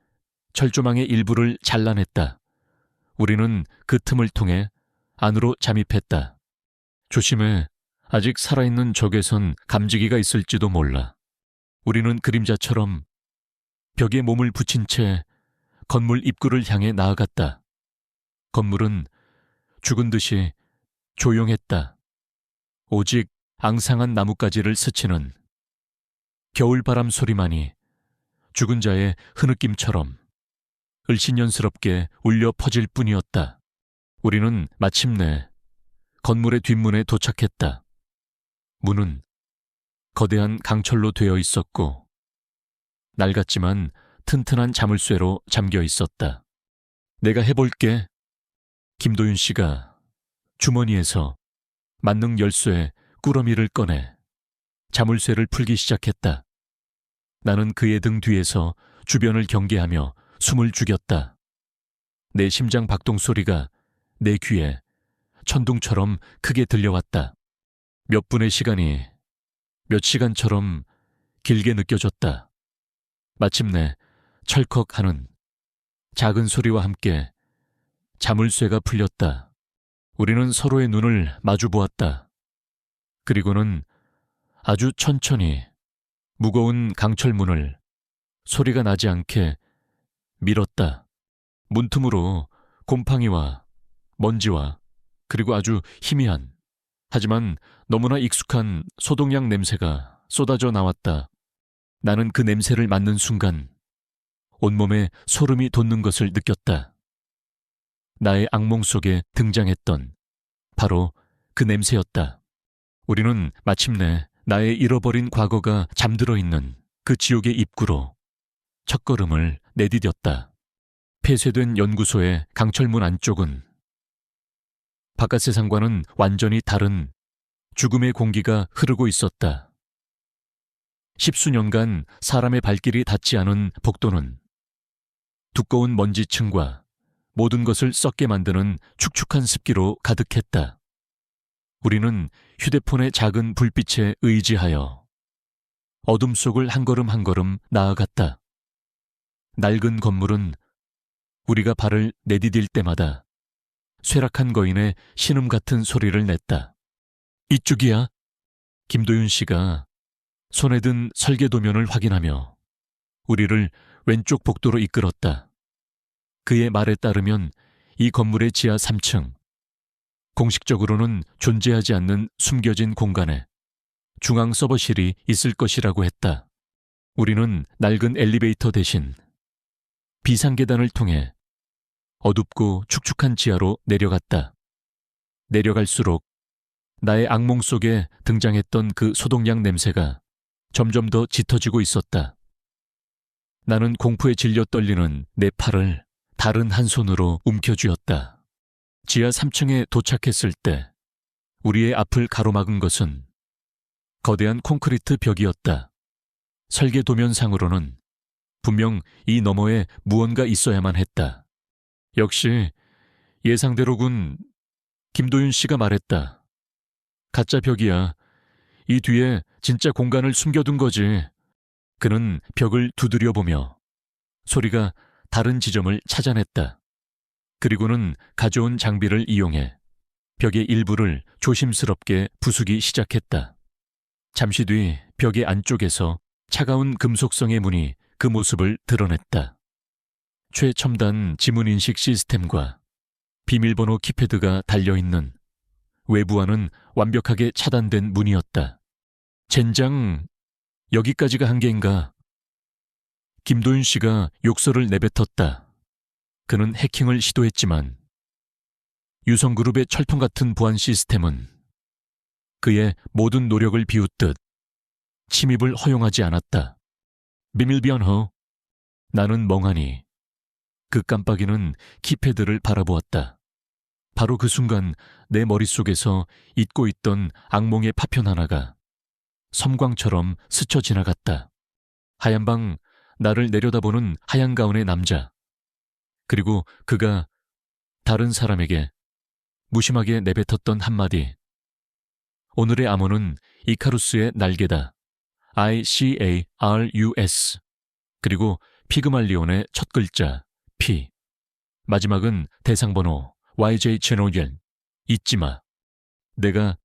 철조망의 일부를 잘라냈다. 우리는 그 틈을 통해 안으로 잠입했다. 조심해. 아직 살아있는 적외선 감지기가 있을지도 몰라. 우리는 그림자처럼 벽에 몸을 붙인 채 건물 입구를 향해 나아갔다. 건물은 죽은 듯이 조용했다. 오직 앙상한 나뭇가지를 스치는 겨울바람 소리만이 죽은 자의 흐느낌처럼 을신연스럽게 울려 퍼질 뿐이었다. 우리는 마침내 건물의 뒷문에 도착했다. 문은 거대한 강철로 되어 있었고 낡았지만 튼튼한 자물쇠로 잠겨 있었다. 내가 해볼게. 김도윤 씨가 주머니에서 만능 열쇠 꾸러미를 꺼내 자물쇠를 풀기 시작했다. 나는 그의 등 뒤에서 주변을 경계하며 숨을 죽였다. 내 심장 박동 소리가 내 귀에 천둥처럼 크게 들려왔다. 몇 분의 시간이 몇 시간처럼 길게 느껴졌다. 마침내 철컥하는 작은 소리와 함께 자물쇠가 풀렸다. 우리는 서로의 눈을 마주 보았다. 그리고는 아주 천천히 무거운 강철문을 소리가 나지 않게 밀었다. 문틈으로 곰팡이와 먼지와 그리고 아주 희미한 하지만 너무나 익숙한 소독약 냄새가 쏟아져 나왔다. 나는 그 냄새를 맡는 순간 온몸에 소름이 돋는 것을 느꼈다. 나의 악몽 속에 등장했던 바로 그 냄새였다. 우리는 마침내 나의 잃어버린 과거가 잠들어 있는 그 지옥의 입구로 첫걸음을 내디뎠다. 폐쇄된 연구소의 강철문 안쪽은 바깥 세상과는 완전히 다른 죽음의 공기가 흐르고 있었다. 십수년간 사람의 발길이 닿지 않은 복도는 두꺼운 먼지층과 모든 것을 썩게 만드는 축축한 습기로 가득했다. 우리는 휴대폰의 작은 불빛에 의지하여 어둠 속을 한 걸음 한 걸음 나아갔다. 낡은 건물은 우리가 발을 내디딜 때마다 쇠락한 거인의 신음 같은 소리를 냈다. 이쪽이야. 김도윤 씨가 손에 든 설계도면을 확인하며 우리를 왼쪽 복도로 이끌었다. 그의 말에 따르면 이 건물의 지하 3층, 공식적으로는 존재하지 않는 숨겨진 공간에 중앙 서버실이 있을 것이라고 했다. 우리는 낡은 엘리베이터 대신 비상계단을 통해 어둡고 축축한 지하로 내려갔다. 내려갈수록 나의 악몽 속에 등장했던 그 소독약 냄새가 점점 더 짙어지고 있었다. 나는 공포에 질려 떨리는 내 팔을 다른 한 손으로 움켜쥐었다. 지하 3층에 도착했을 때 우리의 앞을 가로막은 것은 거대한 콘크리트 벽이었다. 설계 도면상으로는 분명 이 너머에 무언가 있어야만 했다. 역시 예상대로군. 김도윤 씨가 말했다. 가짜 벽이야. 이 뒤에 진짜 공간을 숨겨둔 거지. 그는 벽을 두드려보며 소리가 다른 지점을 찾아냈다. 그리고는 가져온 장비를 이용해 벽의 일부를 조심스럽게 부수기 시작했다. 잠시 뒤 벽의 안쪽에서 차가운 금속성의 문이 그 모습을 드러냈다. 최첨단 지문인식 시스템과 비밀번호 키패드가 달려있는 외부와는 완벽하게 차단된 문이었다. 젠장, 여기까지가 한계인가? 김도윤 씨가 욕설을 내뱉었다. 그는 해킹을 시도했지만 유성그룹의 철통 같은 보안 시스템은 그의 모든 노력을 비웃듯 침입을 허용하지 않았다. 비밀비연 후 나는 멍하니 그 깜빡이는 키패드를 바라보았다. 바로 그 순간 내 머릿속에서 잊고 있던 악몽의 파편 하나가 섬광처럼 스쳐 지나갔다. 하얀 방, 나를 내려다보는 하얀 가운의 남자. 그리고 그가 다른 사람에게 무심하게 내뱉었던 한마디. 오늘의 암호는 이카루스의 날개다. ICARUS. 그리고 피그말리온의 첫 글자 P. 마지막은 대상번호 YJ 채널. 잊지 마. 내가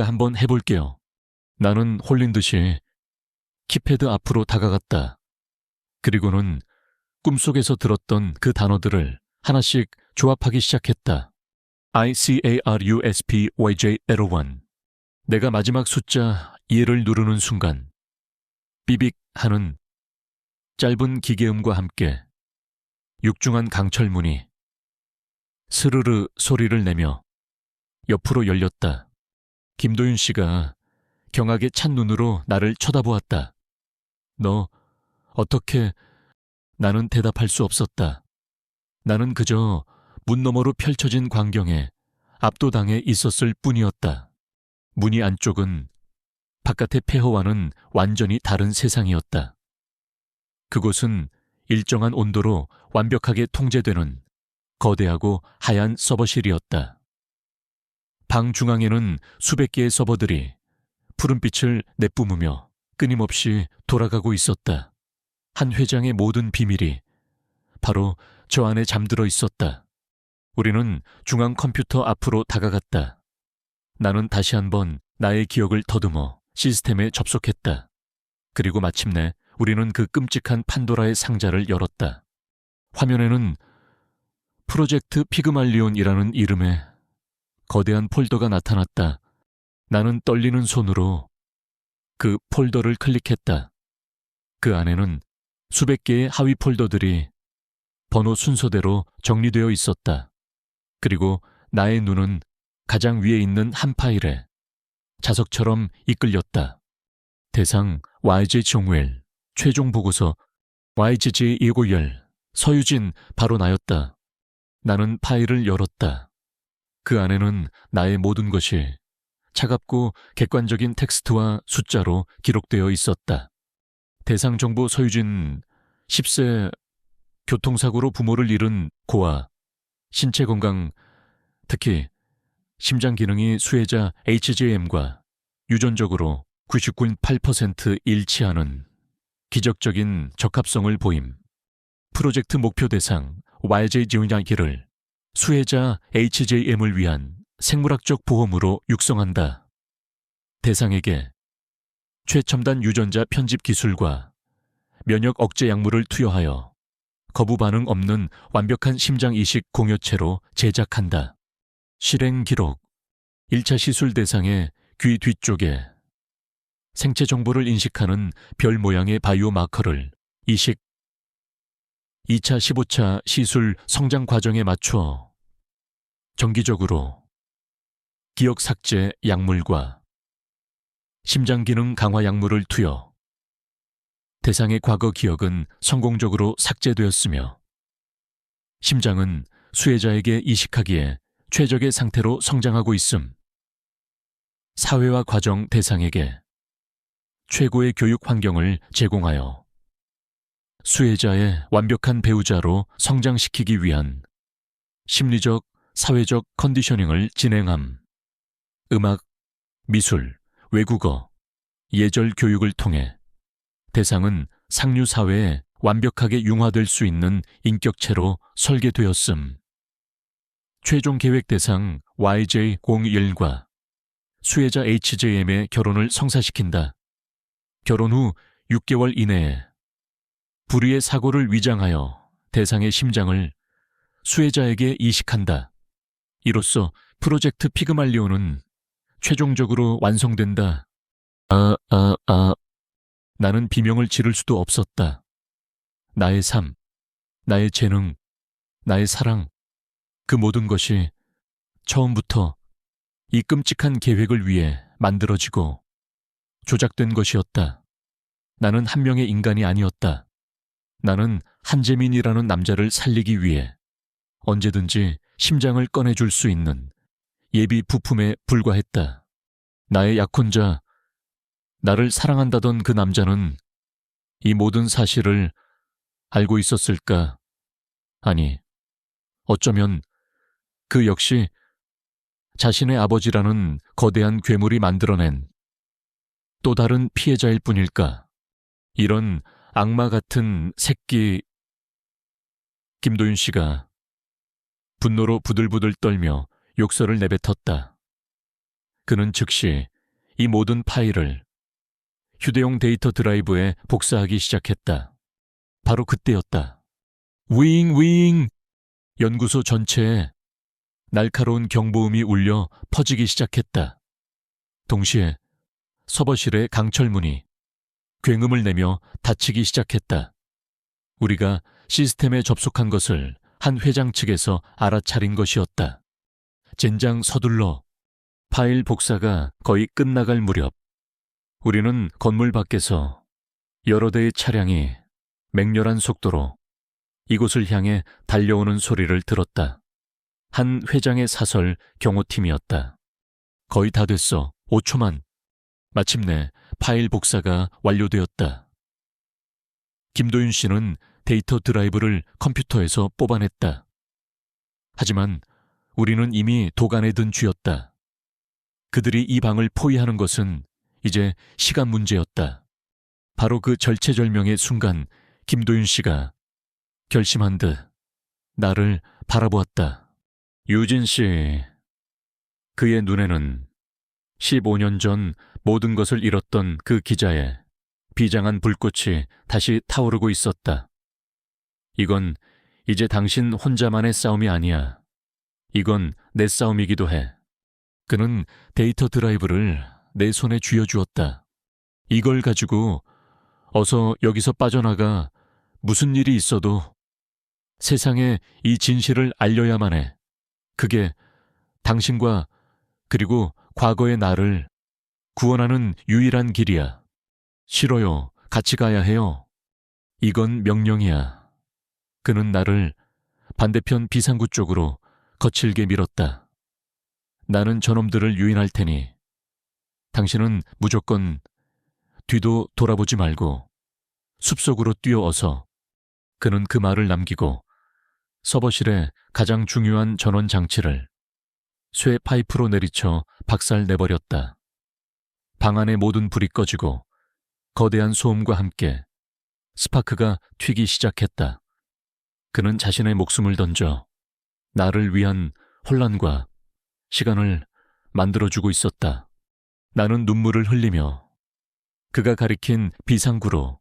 한번 해볼게요. 나는 홀린 듯이 키패드 앞으로 다가갔다. 그리고는 꿈속에서 들었던 그 단어들을 하나씩 조합하기 시작했다. ICARUSP YJ01. 내가 마지막 숫자 2를 누르는 순간 삐빅 하는 짧은 기계음과 함께 육중한 강철문이 스르르 소리를 내며 옆으로 열렸다. 김도윤 씨가 경악에 찬 눈으로 나를 쳐다보았다. 너 어떻게... 나는 대답할 수 없었다. 나는 그저 문 너머로 펼쳐진 광경에 압도당해 있었을 뿐이었다. 문이 안쪽은 바깥의 폐허와는 완전히 다른 세상이었다. 그곳은 일정한 온도로 완벽하게 통제되는 거대하고 하얀 서버실이었다. 방 중앙에는 수백 개의 서버들이 푸른빛을 내뿜으며 끊임없이 돌아가고 있었다. 한 회장의 모든 비밀이 바로 저 안에 잠들어 있었다. 우리는 중앙 컴퓨터 앞으로 다가갔다. 나는 다시 한번 나의 기억을 더듬어 시스템에 접속했다. 그리고 마침내 우리는 그 끔찍한 판도라의 상자를 열었다. 화면에는 프로젝트 피그말리온이라는 이름의 거대한 폴더가 나타났다. 나는 떨리는 손으로 그 폴더를 클릭했다. 그 안에는 수백 개의 하위 폴더들이 번호 순서대로 정리되어 있었다. 그리고 나의 눈은 가장 위에 있는 한 파일에 자석처럼 이끌렸다. 대상 YG 종웰, 최종 보고서 YGG 251, 서유진 바로 나였다. 나는 파일을 열었다. 그 안에는 나의 모든 것이 차갑고 객관적인 텍스트와 숫자로 기록되어 있었다. 대상 정보 서유진 10세 교통사고로 부모를 잃은 고아, 신체 건강, 특히 심장 기능이 수혜자 HGM과 유전적으로 99.8% 일치하는 기적적인 적합성을 보임. 프로젝트 목표 대상 YJ 지원하기를 수혜자 HJM을 위한 생물학적 보험으로 육성한다. 대상에게 최첨단 유전자 편집 기술과 면역 억제 약물을 투여하여 거부 반응 없는 완벽한 심장 이식 공여체로 제작한다. 실행 기록 1차 시술 대상의 귀 뒤쪽에 생체 정보를 인식하는 별 모양의 바이오 마커를 이식 2차 15차 시술 성장 과정에 맞춰 정기적으로 기억 삭제 약물과 심장 기능 강화 약물을 투여 대상의 과거 기억은 성공적으로 삭제되었으며 심장은 수혜자에게 이식하기에 최적의 상태로 성장하고 있음. 사회화 과정 대상에게 최고의 교육 환경을 제공하여 수혜자의 완벽한 배우자로 성장시키기 위한 심리적, 사회적 컨디셔닝을 진행함. 음악, 미술, 외국어, 예절 교육을 통해 대상은 상류 사회에 완벽하게 융화될 수 있는 인격체로 설계되었음. 최종 계획 대상 YJ01과 수혜자 HJM의 결혼을 성사시킨다. 결혼 후 6개월 이내에 불의의 사고를 위장하여 대상의 심장을 수혜자에게 이식한다. 이로써 프로젝트 피그말리온은 최종적으로 완성된다. 나는 비명을 지를 수도 없었다. 나의 삶, 나의 재능, 나의 사랑, 그 모든 것이 처음부터 이 끔찍한 계획을 위해 만들어지고 조작된 것이었다. 나는 한 명의 인간이 아니었다. 나는 한재민이라는 남자를 살리기 위해 언제든지 심장을 꺼내줄 수 있는 예비 부품에 불과했다. 나의 약혼자, 나를 사랑한다던 그 남자는 이 모든 사실을 알고 있었을까? 아니, 어쩌면 그 역시 자신의 아버지라는 거대한 괴물이 만들어낸 또 다른 피해자일 뿐일까? 이런 악마 같은 새끼. 김도윤 씨가 분노로 부들부들 떨며 욕설을 내뱉었다. 그는 즉시 이 모든 파일을 휴대용 데이터 드라이브에 복사하기 시작했다. 바로 그때였다. 윙! 연구소 전체에 날카로운 경보음이 울려 퍼지기 시작했다. 동시에 서버실의 강철문이 굉음을 내며 닫히기 시작했다. 우리가 시스템에 접속한 것을 한 회장 측에서 알아차린 것이었다. 젠장 서둘러. 파일 복사가 거의 끝나갈 무렵 우리는 건물 밖에서 여러 대의 차량이 맹렬한 속도로 이곳을 향해 달려오는 소리를 들었다. 한 회장의 사설 경호팀이었다. 거의 다 됐어. 5초만. 마침내 파일 복사가 완료되었다. 김도윤 씨는 데이터 드라이브를 컴퓨터에서 뽑아냈다. 하지만 우리는 이미 도간에 든 쥐였다. 그들이 이 방을 포위하는 것은 이제 시간 문제였다. 바로 그 절체절명의 순간 김도윤 씨가 결심한 듯 나를 바라보았다. 유진 씨. 그의 눈에는 15년 전 모든 것을 잃었던 그 기자의 비장한 불꽃이 다시 타오르고 있었다. 이건 이제 당신 혼자만의 싸움이 아니야. 이건 내 싸움이기도 해. 그는 데이터 드라이브를 내 손에 쥐어주었다. 이걸 가지고 어서 여기서 빠져나가. 무슨 일이 있어도 세상에 이 진실을 알려야만 해. 그게 당신과 그리고 과거의 나를 구원하는 유일한 길이야. 싫어요. 같이 가야 해요. 이건 명령이야. 그는 나를 반대편 비상구 쪽으로 거칠게 밀었다. 나는 저놈들을 유인할 테니 당신은 무조건 뒤도 돌아보지 말고 숲속으로 뛰어어서. 그는 그 말을 남기고 서버실의 가장 중요한 전원 장치를 쇠 파이프로 내리쳐 박살내버렸다. 방 안의 모든 불이 꺼지고 거대한 소음과 함께 스파크가 튀기 시작했다. 그는 자신의 목숨을 던져 나를 위한 혼란과 시간을 만들어주고 있었다. 나는 눈물을 흘리며 그가 가리킨 비상구로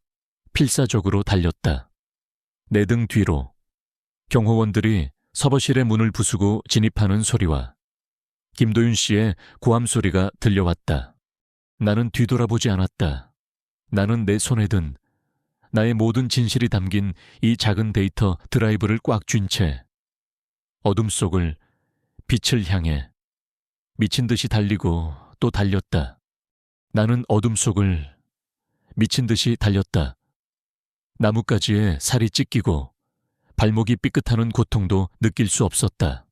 필사적으로 달렸다. 내 등 뒤로 경호원들이 서버실의 문을 부수고 진입하는 소리와 김도윤 씨의 고함 소리가 들려왔다. 나는 뒤돌아보지 않았다. 나는 내 손에 든 나의 모든 진실이 담긴 이 작은 데이터 드라이브를 꽉 쥔 채 어둠 속을 빛을 향해 미친 듯이 달리고 또 달렸다. 나는 어둠 속을 미친 듯이 달렸다. 나뭇가지에 살이 찢기고 발목이 삐끗하는 고통도 느낄 수 없었다.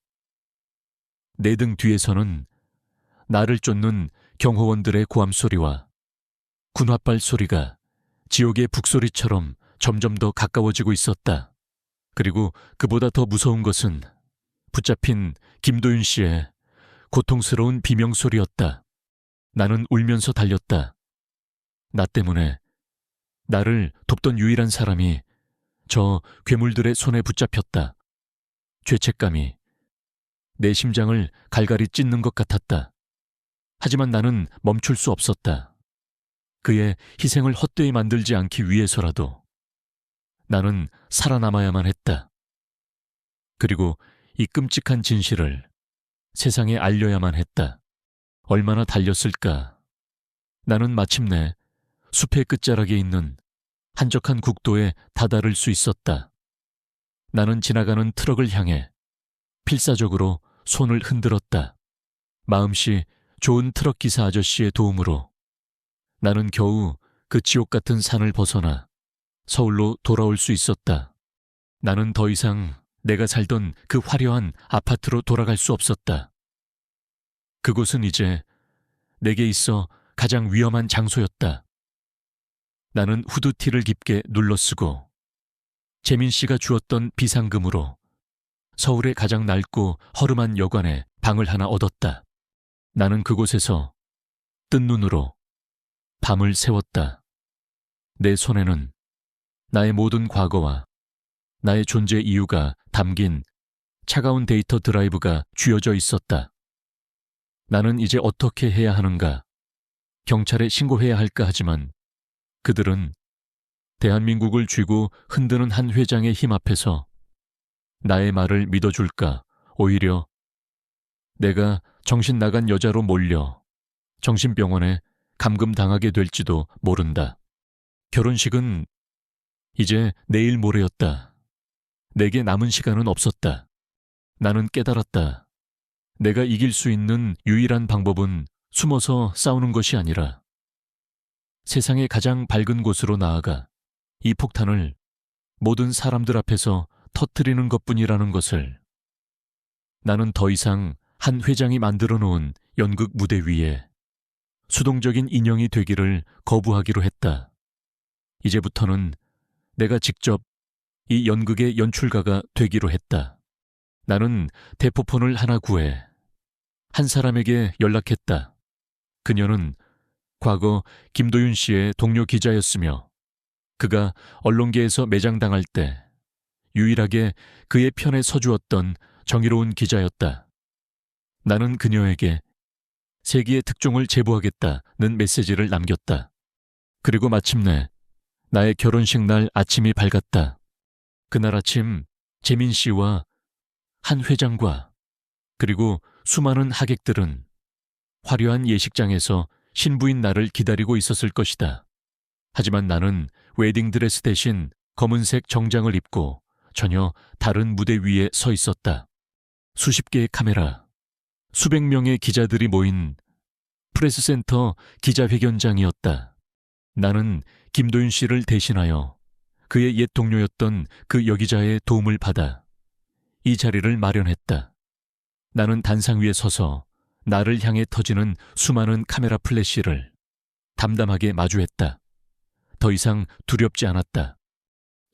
내 등 뒤에서는 나를 쫓는 경호원들의 고함 소리와 군홧발 소리가 지옥의 북소리처럼 점점 더 가까워지고 있었다. 그리고 그보다 더 무서운 것은 붙잡힌 김도윤 씨의 고통스러운 비명소리였다. 나는 울면서 달렸다. 나 때문에 나를 돕던 유일한 사람이 저 괴물들의 손에 붙잡혔다. 죄책감이 내 심장을 갈갈이 찢는 것 같았다. 하지만 나는 멈출 수 없었다. 그의 희생을 헛되이 만들지 않기 위해서라도 나는 살아남아야만 했다. 그리고 이 끔찍한 진실을 세상에 알려야만 했다. 얼마나 달렸을까. 나는 마침내 숲의 끝자락에 있는 한적한 국도에 다다를 수 있었다. 나는 지나가는 트럭을 향해 필사적으로 손을 흔들었다. 마음씨 좋은 트럭 기사 아저씨의 도움으로 나는 겨우 그 지옥 같은 산을 벗어나 서울로 돌아올 수 있었다. 나는 더 이상 내가 살던 그 화려한 아파트로 돌아갈 수 없었다. 그곳은 이제 내게 있어 가장 위험한 장소였다. 나는 후드티를 깊게 눌러쓰고 재민 씨가 주었던 비상금으로 서울의 가장 낡고 허름한 여관에 방을 하나 얻었다. 나는 그곳에서 뜬 눈으로 밤을 새웠다. 내 손에는 나의 모든 과거와 나의 존재 이유가 담긴 차가운 데이터 드라이브가 쥐어져 있었다. 나는 이제 어떻게 해야 하는가? 경찰에 신고해야 할까 하지만 그들은 대한민국을 쥐고 흔드는 한 회장의 힘 앞에서 나의 말을 믿어줄까? 오히려 내가 정신 나간 여자로 몰려 정신병원에 감금당하게 될지도 모른다. 결혼식은 이제 내일 모레였다. 내게 남은 시간은 없었다. 나는 깨달았다. 내가 이길 수 있는 유일한 방법은 숨어서 싸우는 것이 아니라 세상의 가장 밝은 곳으로 나아가 이 폭탄을 모든 사람들 앞에서 터뜨리는 것뿐이라는 것을. 나는 더 이상 한 회장이 만들어 놓은 연극 무대 위에 수동적인 인형이 되기를 거부하기로 했다. 이제부터는 내가 직접 이 연극의 연출가가 되기로 했다. 나는 대포폰을 하나 구해 한 사람에게 연락했다. 그녀는 과거 김도윤 씨의 동료 기자였으며 그가 언론계에서 매장당할 때 유일하게 그의 편에 서주었던 정의로운 기자였다. 나는 그녀에게 세기의 특종을 제보하겠다는 메시지를 남겼다. 그리고 마침내 나의 결혼식 날 아침이 밝았다. 그날 아침 재민 씨와 한 회장과 그리고 수많은 하객들은 화려한 예식장에서 신부인 나를 기다리고 있었을 것이다. 하지만 나는 웨딩드레스 대신 검은색 정장을 입고 전혀 다른 무대 위에 서 있었다. 수십 개의 카메라, 수백 명의 기자들이 모인 프레스센터 기자회견장이었다. 나는 김도윤 씨를 대신하여 그의 옛 동료였던 그 여기자의 도움을 받아 이 자리를 마련했다. 나는 단상 위에 서서 나를 향해 터지는 수많은 카메라 플래시를 담담하게 마주했다. 더 이상 두렵지 않았다.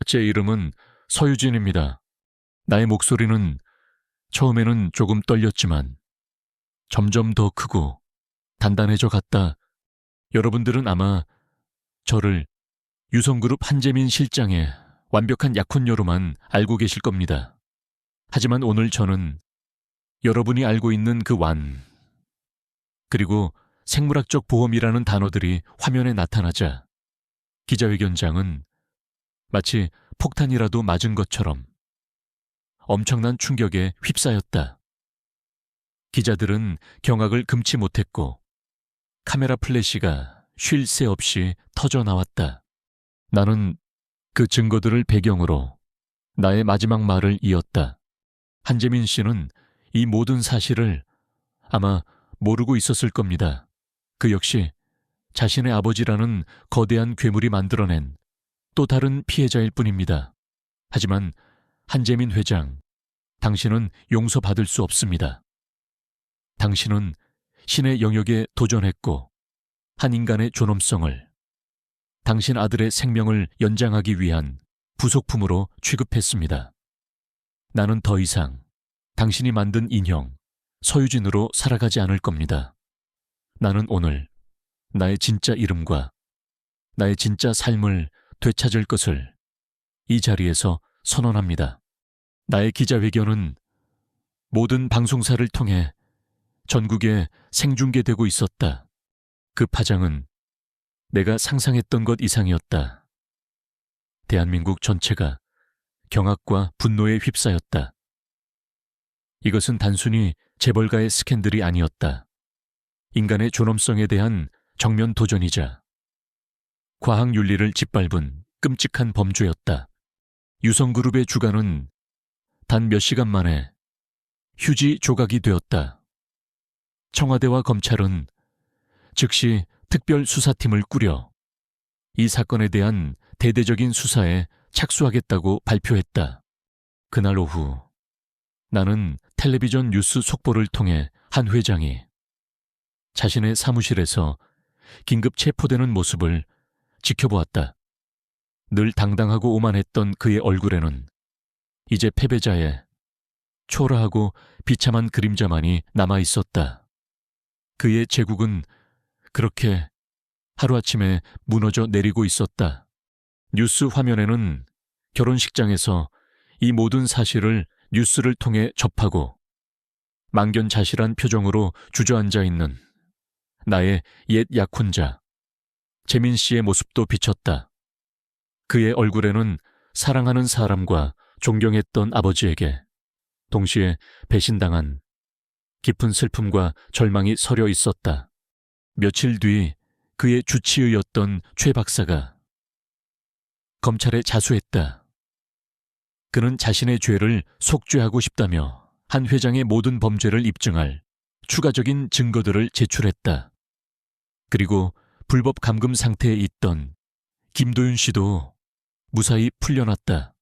제 이름은 서유진입니다. 나의 목소리는 처음에는 조금 떨렸지만 점점 더 크고 단단해져 갔다. 여러분들은 아마 저를 유성그룹 한재민 실장의 완벽한 약혼녀로만 알고 계실 겁니다. 하지만 오늘 저는 여러분이 알고 있는 그 그리고 생물학적 보험이라는 단어들이 화면에 나타나자 기자회견장은 마치 폭탄이라도 맞은 것처럼 엄청난 충격에 휩싸였다. 기자들은 경악을 금치 못했고 카메라 플래시가 쉴 새 없이 터져 나왔다. 나는 그 증거들을 배경으로 나의 마지막 말을 이었다. 한재민 씨는 이 모든 사실을 아마 모르고 있었을 겁니다. 그 역시 자신의 아버지라는 거대한 괴물이 만들어낸 또 다른 피해자일 뿐입니다. 하지만 한재민 회장, 당신은 용서받을 수 없습니다. 당신은 신의 영역에 도전했고 한 인간의 존엄성을 당신 아들의 생명을 연장하기 위한 부속품으로 취급했습니다. 나는 더 이상 당신이 만든 인형 서유진으로 살아가지 않을 겁니다. 나는 오늘 나의 진짜 이름과 나의 진짜 삶을 되찾을 것을 이 자리에서 선언합니다. 나의 기자회견은 모든 방송사를 통해 전국에 생중계되고 있었다. 그 파장은 내가 상상했던 것 이상이었다. 대한민국 전체가 경악과 분노에 휩싸였다. 이것은 단순히 재벌가의 스캔들이 아니었다. 인간의 존엄성에 대한 정면 도전이자 과학 윤리를 짓밟은 끔찍한 범죄였다. 유성그룹의 주가는 단 몇 시간 만에 휴지 조각이 되었다. 청와대와 검찰은 즉시 특별수사팀을 꾸려 이 사건에 대한 대대적인 수사에 착수하겠다고 발표했다. 그날 오후 나는 텔레비전 뉴스 속보를 통해 한 회장이 자신의 사무실에서 긴급 체포되는 모습을 지켜보았다. 늘 당당하고 오만했던 그의 얼굴에는 이제 패배자의 초라하고 비참한 그림자만이 남아있었다. 그의 제국은 그렇게 하루아침에 무너져 내리고 있었다. 뉴스 화면에는 결혼식장에서 이 모든 사실을 뉴스를 통해 접하고 망견자실한 표정으로 주저앉아 있는 나의 옛 약혼자 재민 씨의 모습도 비쳤다. 그의 얼굴에는 사랑하는 사람과 존경했던 아버지에게 동시에 배신당한 깊은 슬픔과 절망이 서려 있었다. 며칠 뒤 그의 주치의였던 최 박사가 검찰에 자수했다. 그는 자신의 죄를 속죄하고 싶다며 한 회장의 모든 범죄를 입증할 추가적인 증거들을 제출했다. 그리고 불법 감금 상태에 있던 김도윤 씨도 무사히 풀려났다.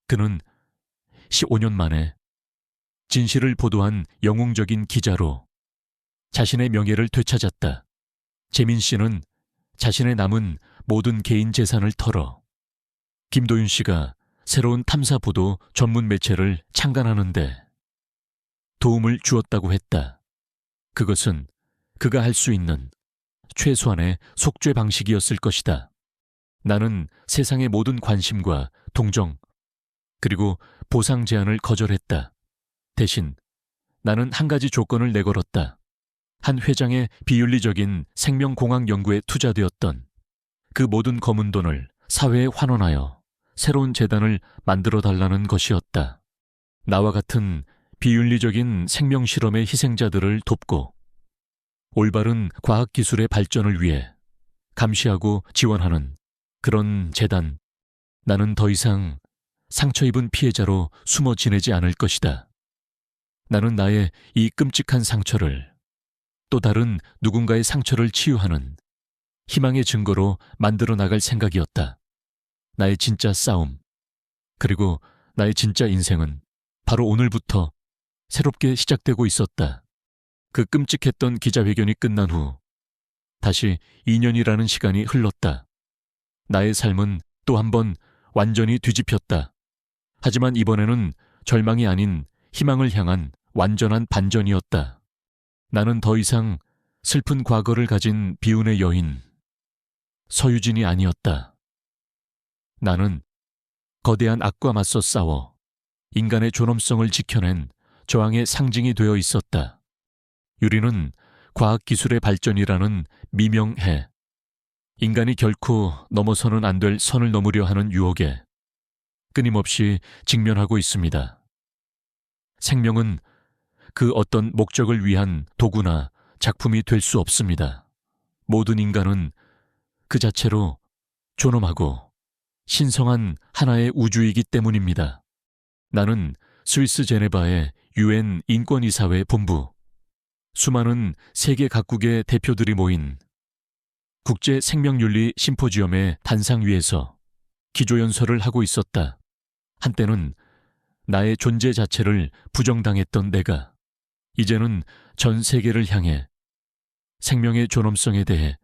그는 15년 만에 진실을 보도한 영웅적인 기자로 자신의 명예를 되찾았다. 재민 씨는 자신의 남은 모든 개인 재산을 털어 김도윤 씨가 새로운 탐사 보도 전문 매체를 창간하는데 도움을 주었다고 했다. 그것은 그가 할 수 있는 최소한의 속죄 방식이었을 것이다. 나는 세상의 모든 관심과 동정 그리고 보상 제안을 거절했다. 대신 나는 한 가지 조건을 내걸었다. 한 회장의 비윤리적인 생명공학 연구에 투자되었던 그 모든 검은 돈을 사회에 환원하여 새로운 재단을 만들어달라는 것이었다. 나와 같은 비윤리적인 생명실험의 희생자들을 돕고 올바른 과학기술의 발전을 위해 감시하고 지원하는 그런 재단. 나는 더 이상 상처 입은 피해자로 숨어 지내지 않을 것이다. 나는 나의 이 끔찍한 상처를 또 다른 누군가의 상처를 치유하는 희망의 증거로 만들어 나갈 생각이었다. 나의 진짜 싸움, 그리고 나의 진짜 인생은 바로 오늘부터 새롭게 시작되고 있었다. 그 끔찍했던 기자회견이 끝난 후 다시 2년이라는 시간이 흘렀다. 나의 삶은 또 한 번 완전히 뒤집혔다. 하지만 이번에는 절망이 아닌 희망을 향한 완전한 반전이었다. 나는 더 이상 슬픈 과거를 가진 비운의 여인 서유진이 아니었다. 나는 거대한 악과 맞서 싸워 인간의 존엄성을 지켜낸 저항의 상징이 되어 있었다. 유리는 과학기술의 발전이라는 미명해 인간이 결코 넘어서는 안 될 선을 넘으려 하는 유혹에 끊임없이 직면하고 있습니다. 생명은 그 어떤 목적을 위한 도구나 작품이 될 수 없습니다. 모든 인간은 그 자체로 존엄하고 신성한 하나의 우주이기 때문입니다. 나는 스위스 제네바의 UN 인권이사회 본부, 수많은 세계 각국의 대표들이 모인 국제 생명윤리 심포지엄의 단상 위에서 기조연설을 하고 있었다. 한때는 나의 존재 자체를 부정당했던 내가 이제는 전 세계를 향해 생명의 존엄성에 대해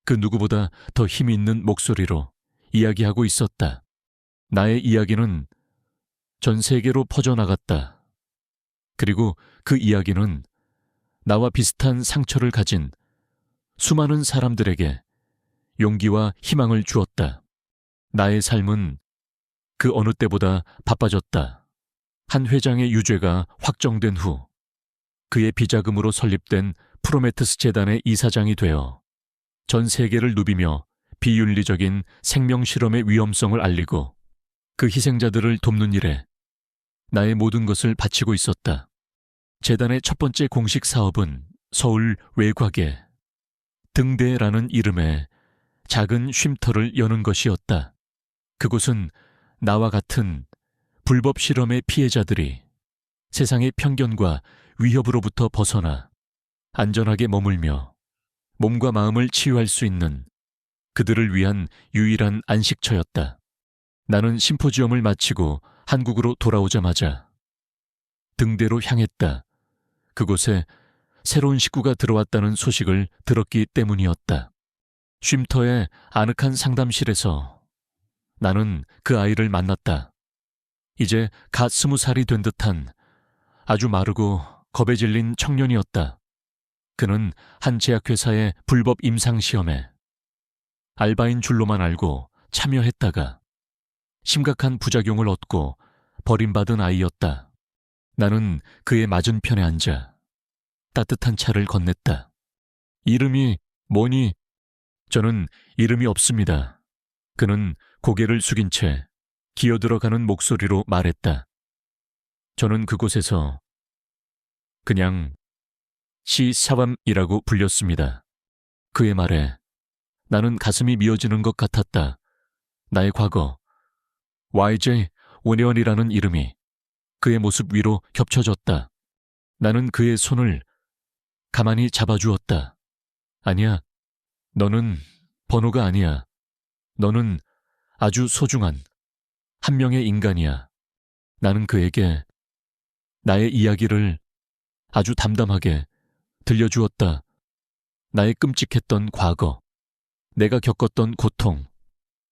그 누구보다 더 힘 있는 목소리로 이야기하고 있었다. 나의 이야기는 전 세계로 퍼져나갔다. 그리고 그 이야기는 나와 비슷한 상처를 가진 수많은 사람들에게 용기와 희망을 주었다. 나의 삶은 그 어느 때보다 바빠졌다. 한 회장의 유죄가 확정된 후 그의 비자금으로 설립된 프로메테스 재단의 이사장이 되어 전 세계를 누비며 비윤리적인 생명 실험의 위험성을 알리고 그 희생자들을 돕는 일에 나의 모든 것을 바치고 있었다. 재단의 첫 번째 공식 사업은 서울 외곽에 등대라는 이름의 작은 쉼터를 여는 것이었다. 그곳은 나와 같은 불법 실험의 피해자들이 세상의 편견과 위협으로부터 벗어나 안전하게 머물며 몸과 마음을 치유할 수 있는 그들을 위한 유일한 안식처였다. 나는 심포지엄을 마치고 한국으로 돌아오자마자 등대로 향했다. 그곳에 새로운 식구가 들어왔다는 소식을 들었기 때문이었다. 쉼터의 아늑한 상담실에서 나는 그 아이를 만났다. 이제 갓 20살이 된 듯한 아주 마르고 겁에 질린 청년이었다. 그는 한 제약회사의 불법 임상시험에 알바인 줄로만 알고 참여했다가 심각한 부작용을 얻고 버림받은 아이였다. 나는 그의 맞은편에 앉아 따뜻한 차를 건넸다. 이름이 뭐니? 저는 이름이 없습니다. 그는 고개를 숙인 채 기어들어가는 목소리로 말했다. 저는 그곳에서 그냥 시사밤이라고 불렸습니다. 그의 말에 나는 가슴이 미어지는 것 같았다. 나의 과거, YJ 원혜원이라는 이름이 그의 모습 위로 겹쳐졌다. 나는 그의 손을 가만히 잡아주었다. 아니야, 너는 번호가 아니야. 너는 아주 소중한 한 명의 인간이야. 나는 그에게 나의 이야기를 아주 담담하게 들려주었다. 나의 끔찍했던 과거, 내가 겪었던 고통,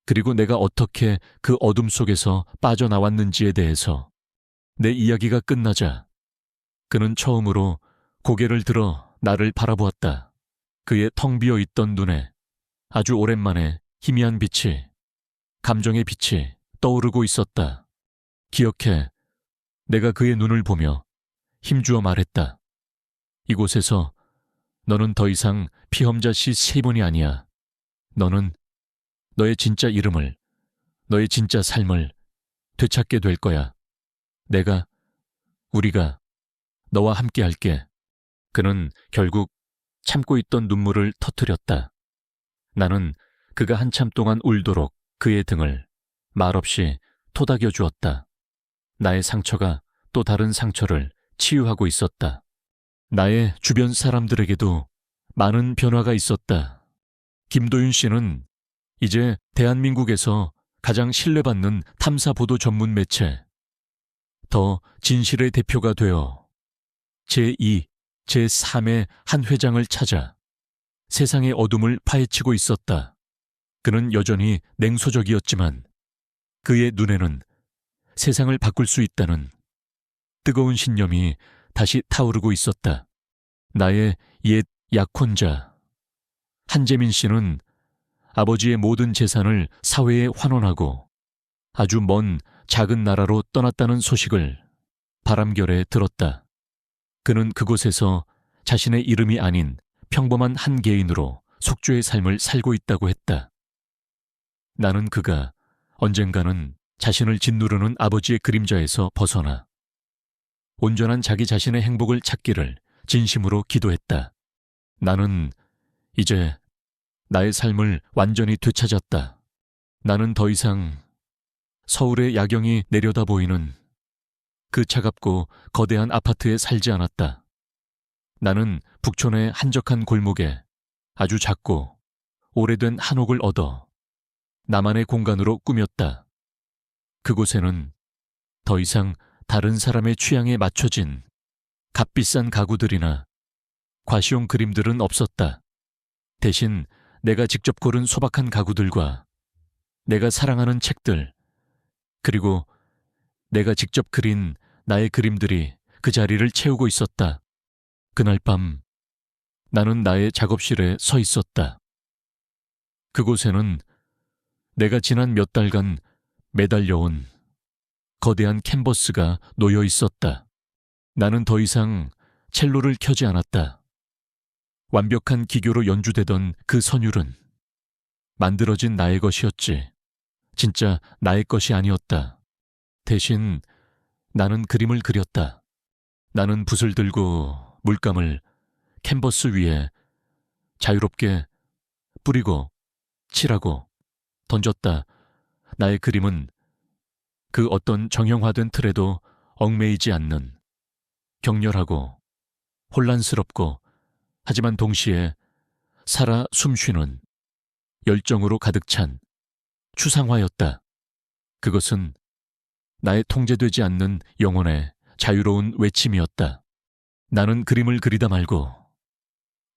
그리고 내가 어떻게 그 어둠 속에서 빠져나왔는지에 대해서. 내 이야기가 끝나자 그는 처음으로 고개를 들어 나를 바라보았다. 그의 텅 비어 있던 눈에 아주 오랜만에 희미한 빛이, 감정의 빛이 떠오르고 있었다. 기억해. 내가 그의 눈을 보며 힘주어 말했다. 이곳에서 너는 더 이상 피험자 씨 세이본이 아니야. 너는 너의 진짜 이름을, 너의 진짜 삶을 되찾게 될 거야. 우리가 너와 함께 할게. 그는 결국 참고 있던 눈물을 터뜨렸다. 나는 그가 한참 동안 울도록 그의 등을 말없이 토닥여 주었다. 나의 상처가 또 다른 상처를 치유하고 있었다. 나의 주변 사람들에게도 많은 변화가 있었다. 김도윤 씨는 이제 대한민국에서 가장 신뢰받는 탐사보도 전문 매체 더 진실의 대표가 되어 제2, 제3의 한 회장을 찾아 세상의 어둠을 파헤치고 있었다. 그는 여전히 냉소적이었지만 그의 눈에는 세상을 바꿀 수 있다는 뜨거운 신념이 다시 타오르고 있었다. 나의 옛 약혼자 한재민 씨는 아버지의 모든 재산을 사회에 환원하고 아주 먼 작은 나라로 떠났다는 소식을 바람결에 들었다. 그는 그곳에서 자신의 이름이 아닌 평범한 한 개인으로 속죄의 삶을 살고 있다고 했다. 나는 그가 언젠가는 자신을 짓누르는 아버지의 그림자에서 벗어나 온전한 자기 자신의 행복을 찾기를 진심으로 기도했다. 나는 이제 나의 삶을 완전히 되찾았다. 나는 더 이상 서울의 야경이 내려다 보이는 그 차갑고 거대한 아파트에 살지 않았다. 나는 북촌의 한적한 골목에 아주 작고 오래된 한옥을 얻어 나만의 공간으로 꾸몄다. 그곳에는 더 이상 다른 사람의 취향에 맞춰진 값비싼 가구들이나 과시용 그림들은 없었다. 대신 내가 직접 고른 소박한 가구들과 내가 사랑하는 책들, 그리고 내가 직접 그린 나의 그림들이 그 자리를 채우고 있었다. 그날 밤 나는 나의 작업실에 서 있었다. 그곳에는 내가 지난 몇 달간 매달려온 거대한 캔버스가 놓여 있었다. 나는 더 이상 첼로를 켜지 않았다. 완벽한 기교로 연주되던 그 선율은 만들어진 나의 것이었지. 진짜 나의 것이 아니었다. 대신 나는 그림을 그렸다. 나는 붓을 들고 물감을 캔버스 위에 자유롭게 뿌리고 칠하고 던졌다. 나의 그림은 그 어떤 정형화된 틀에도 얽매이지 않는 격렬하고 혼란스럽고 하지만 동시에 살아 숨쉬는 열정으로 가득 찬 추상화였다. 그것은 나의 통제되지 않는 영혼의 자유로운 외침이었다. 나는 그림을 그리다 말고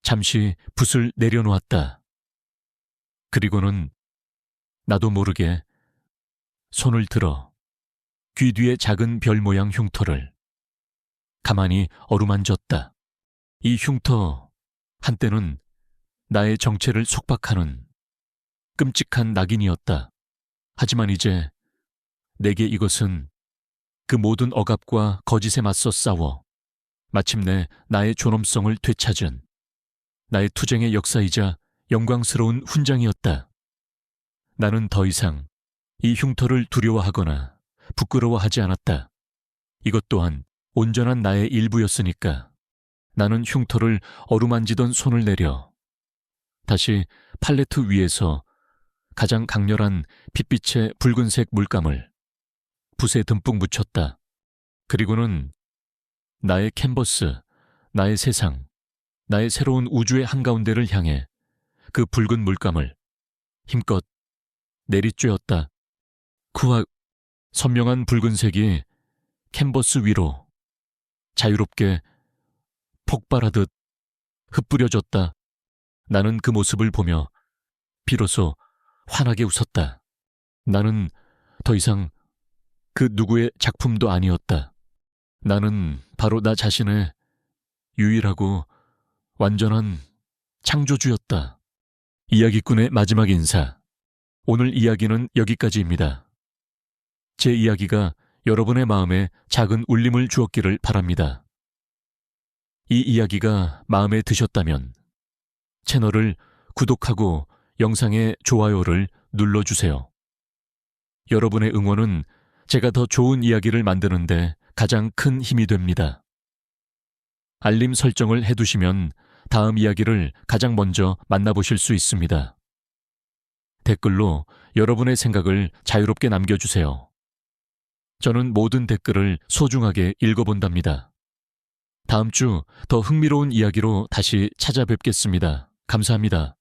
잠시 붓을 내려놓았다. 그리고는 나도 모르게 손을 들어 귀 뒤에 작은 별 모양 흉터를 가만히 어루만졌다. 이 흉터 한때는 나의 정체를 속박하는 끔찍한 낙인이었다. 하지만 이제 내게 이것은 그 모든 억압과 거짓에 맞서 싸워 마침내 나의 존엄성을 되찾은 나의 투쟁의 역사이자 영광스러운 훈장이었다. 나는 더 이상 이 흉터를 두려워하거나 부끄러워하지 않았다. 이것 또한 온전한 나의 일부였으니까 나는 흉터를 어루만지던 손을 내려 다시 팔레트 위에서 가장 강렬한 핏빛의 붉은색 물감을 붓에 듬뿍 묻혔다. 그리고는 나의 캔버스, 나의 세상, 나의 새로운 우주의 한가운데를 향해 그 붉은 물감을 힘껏 내리쬐었다. 쿠악 선명한 붉은색이 캔버스 위로 자유롭게 폭발하듯 흩뿌려졌다. 나는 그 모습을 보며 비로소 환하게 웃었다. 나는 더 이상 그 누구의 작품도 아니었다. 나는 바로 나 자신의 유일하고 완전한 창조주였다. 이야기꾼의 마지막 인사. 오늘 이야기는 여기까지입니다. 제 이야기가 여러분의 마음에 작은 울림을 주었기를 바랍니다. 이 이야기가 마음에 드셨다면 채널을 구독하고 영상에 좋아요를 눌러주세요. 여러분의 응원은 제가 더 좋은 이야기를 만드는데 가장 큰 힘이 됩니다. 알림 설정을 해두시면 다음 이야기를 가장 먼저 만나보실 수 있습니다. 댓글로 여러분의 생각을 자유롭게 남겨주세요. 저는 모든 댓글을 소중하게 읽어본답니다. 다음 주 더 흥미로운 이야기로 다시 찾아뵙겠습니다. 감사합니다.